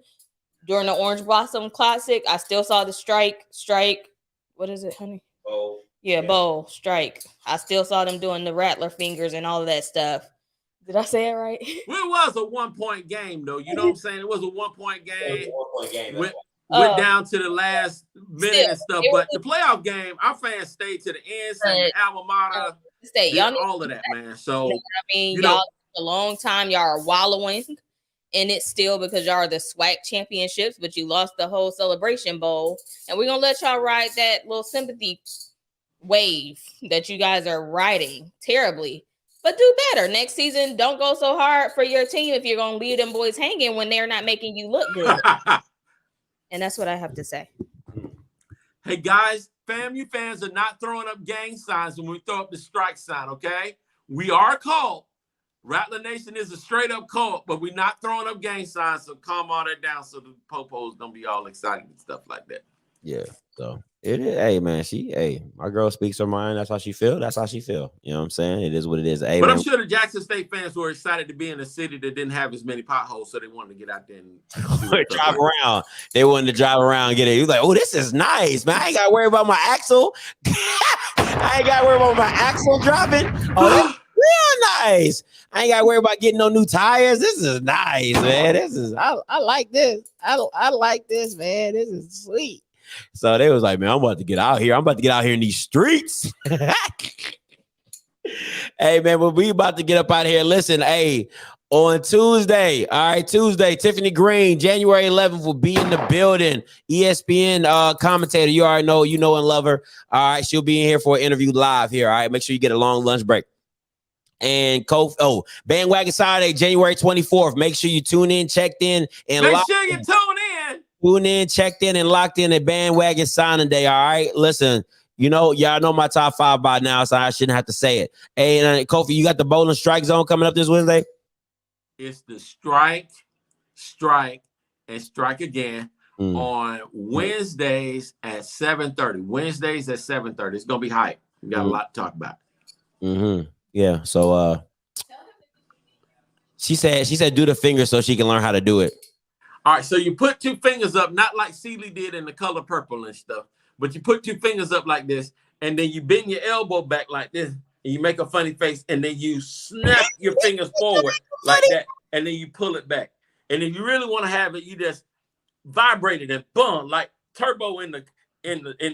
during the Orange Blossom Classic, I still saw the strike. What is it, honey? Bowl. Yeah, bowl, strike. I still saw them doing the rattler fingers and all of that stuff. Did I say it right? Well, it was a 1-point game, though. You know what I'm saying? It was a 1-point game. Went down to the last minute and stuff. But the playoff game, our fans stayed to the end, saying alma mater, y'all all of that, man. So, I mean, y'all a long time, y'all are wallowing in it still because y'all are the SWAC championships, but you lost the whole Celebration Bowl. And we're going to let y'all ride that little sympathy wave that you guys are riding terribly. But do better. Next season, don't go so hard for your team if you're going to leave them boys hanging when they're not making you look good. And that's what I have to say. Hey, guys, FAMU fans are not throwing up gang signs when we throw up the strike sign, okay? We are a cult. Rattler Nation is a straight-up cult, but we're not throwing up gang signs, so calm all that down so the popos don't be all excited and stuff like that. Yeah, so it is. Hey, man, my girl speaks her mind. That's how she feel. That's how she feel. You know what I'm saying? It is what it is. Hey, but man, I'm sure the Jackson State fans were excited to be in a city that didn't have as many potholes, so they wanted to get out there and drive around. They wanted to drive around and get it. He was like, "Oh, this is nice, man. I ain't got to worry about my axle. I ain't got to worry about my axle dropping. Oh, that's real nice. I ain't got to worry about getting no new tires. This is nice, man. I like this. I like this, man. This is sweet." So they was like, "Man, I'm about to get out here. I'm about to get out here in these streets." Hey, man, but we about to get up out of here. Listen, hey, on Tuesday, Tuesday, Tiffany Green, January 11th, will be in the building. ESPN commentator, you already know, and love her. All right, she'll be in here for an interview live here. All right, make sure you get a long lunch break. And Bandwagon Saturday, January 24th. Make sure you tune in, checked in, and make sure you tune in. Tune in, checked in, and locked in at Bandwagon Signing Day. All right, listen. Y'all know my top 5 by now, so I shouldn't have to say it. Hey, and Kofi, you got the Bowling Strike Zone coming up this Wednesday? It's the strike, and strike again on Wednesdays at 7:30. Wednesdays at 7:30. It's gonna be hype. We got a lot to talk about. Yeah. So she said do the finger so she can learn how to do it. All right. So you put 2 fingers up, not like Seeley did in The Color Purple and stuff, but you put 2 fingers up like this, and then you bend your elbow back like this, and you make a funny face, and then you snap your fingers forward like that, and then you pull it back. And if you really want to have it, you just vibrate it and boom, like turbo in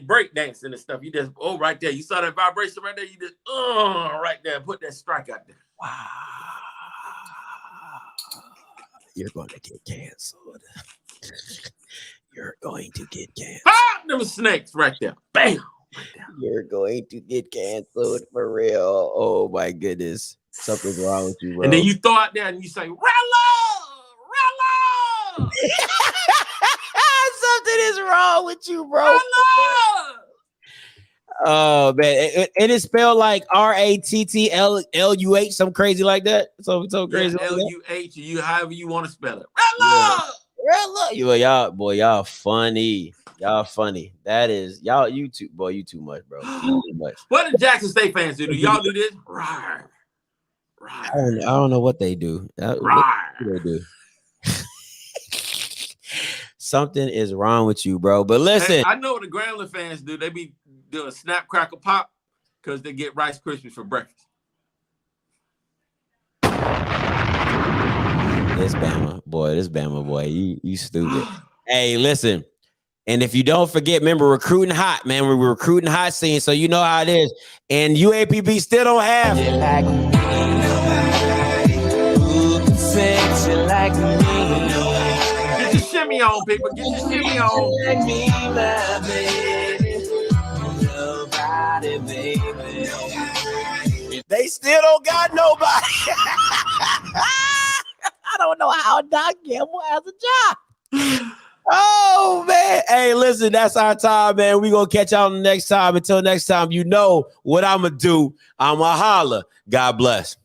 breakdancing and stuff. You just right there. You saw that vibration right there. You just right there. Put that strike out there. Wow. You're going to get canceled. You're going to get canceled. Pop them snakes right there. Bam. Right there. You're going to get canceled for real. Oh my goodness. Something's wrong with you, bro. And then you throw out there and you say, Rella! Something is wrong with you, bro. Oh man, and it's spelled like RATTLUH, something crazy like that. So crazy. Yeah, LUH, you however you want to spell it. Y'all funny. Y'all funny. That is y'all. You too much, bro. You too much. What do Jackson State fans do? Do y'all do this? Rawr. I don't know what they do. What do they do? Something is wrong with you, bro. But listen, hey, I know what the Grambling fans do. They be doing snap, crackle, pop because they get Rice Krispies for breakfast. This Bama boy, you stupid. Hey, listen. And if you don't forget, remember recruiting hot, man. We're recruiting hot scene, so you know how it is. And UAPB still don't have it. Like me, who can sex you like me? Get your shimmy on, people. Get your shimmy on. Like me, my baby. Nobody, baby. They still don't got nobody. I don't know how Doc Gamble has a job. Oh man, hey, listen, that's our time, man. We gonna catch y'all next time. Until next time, you know what I'm gonna do. I'm gonna holler. God bless.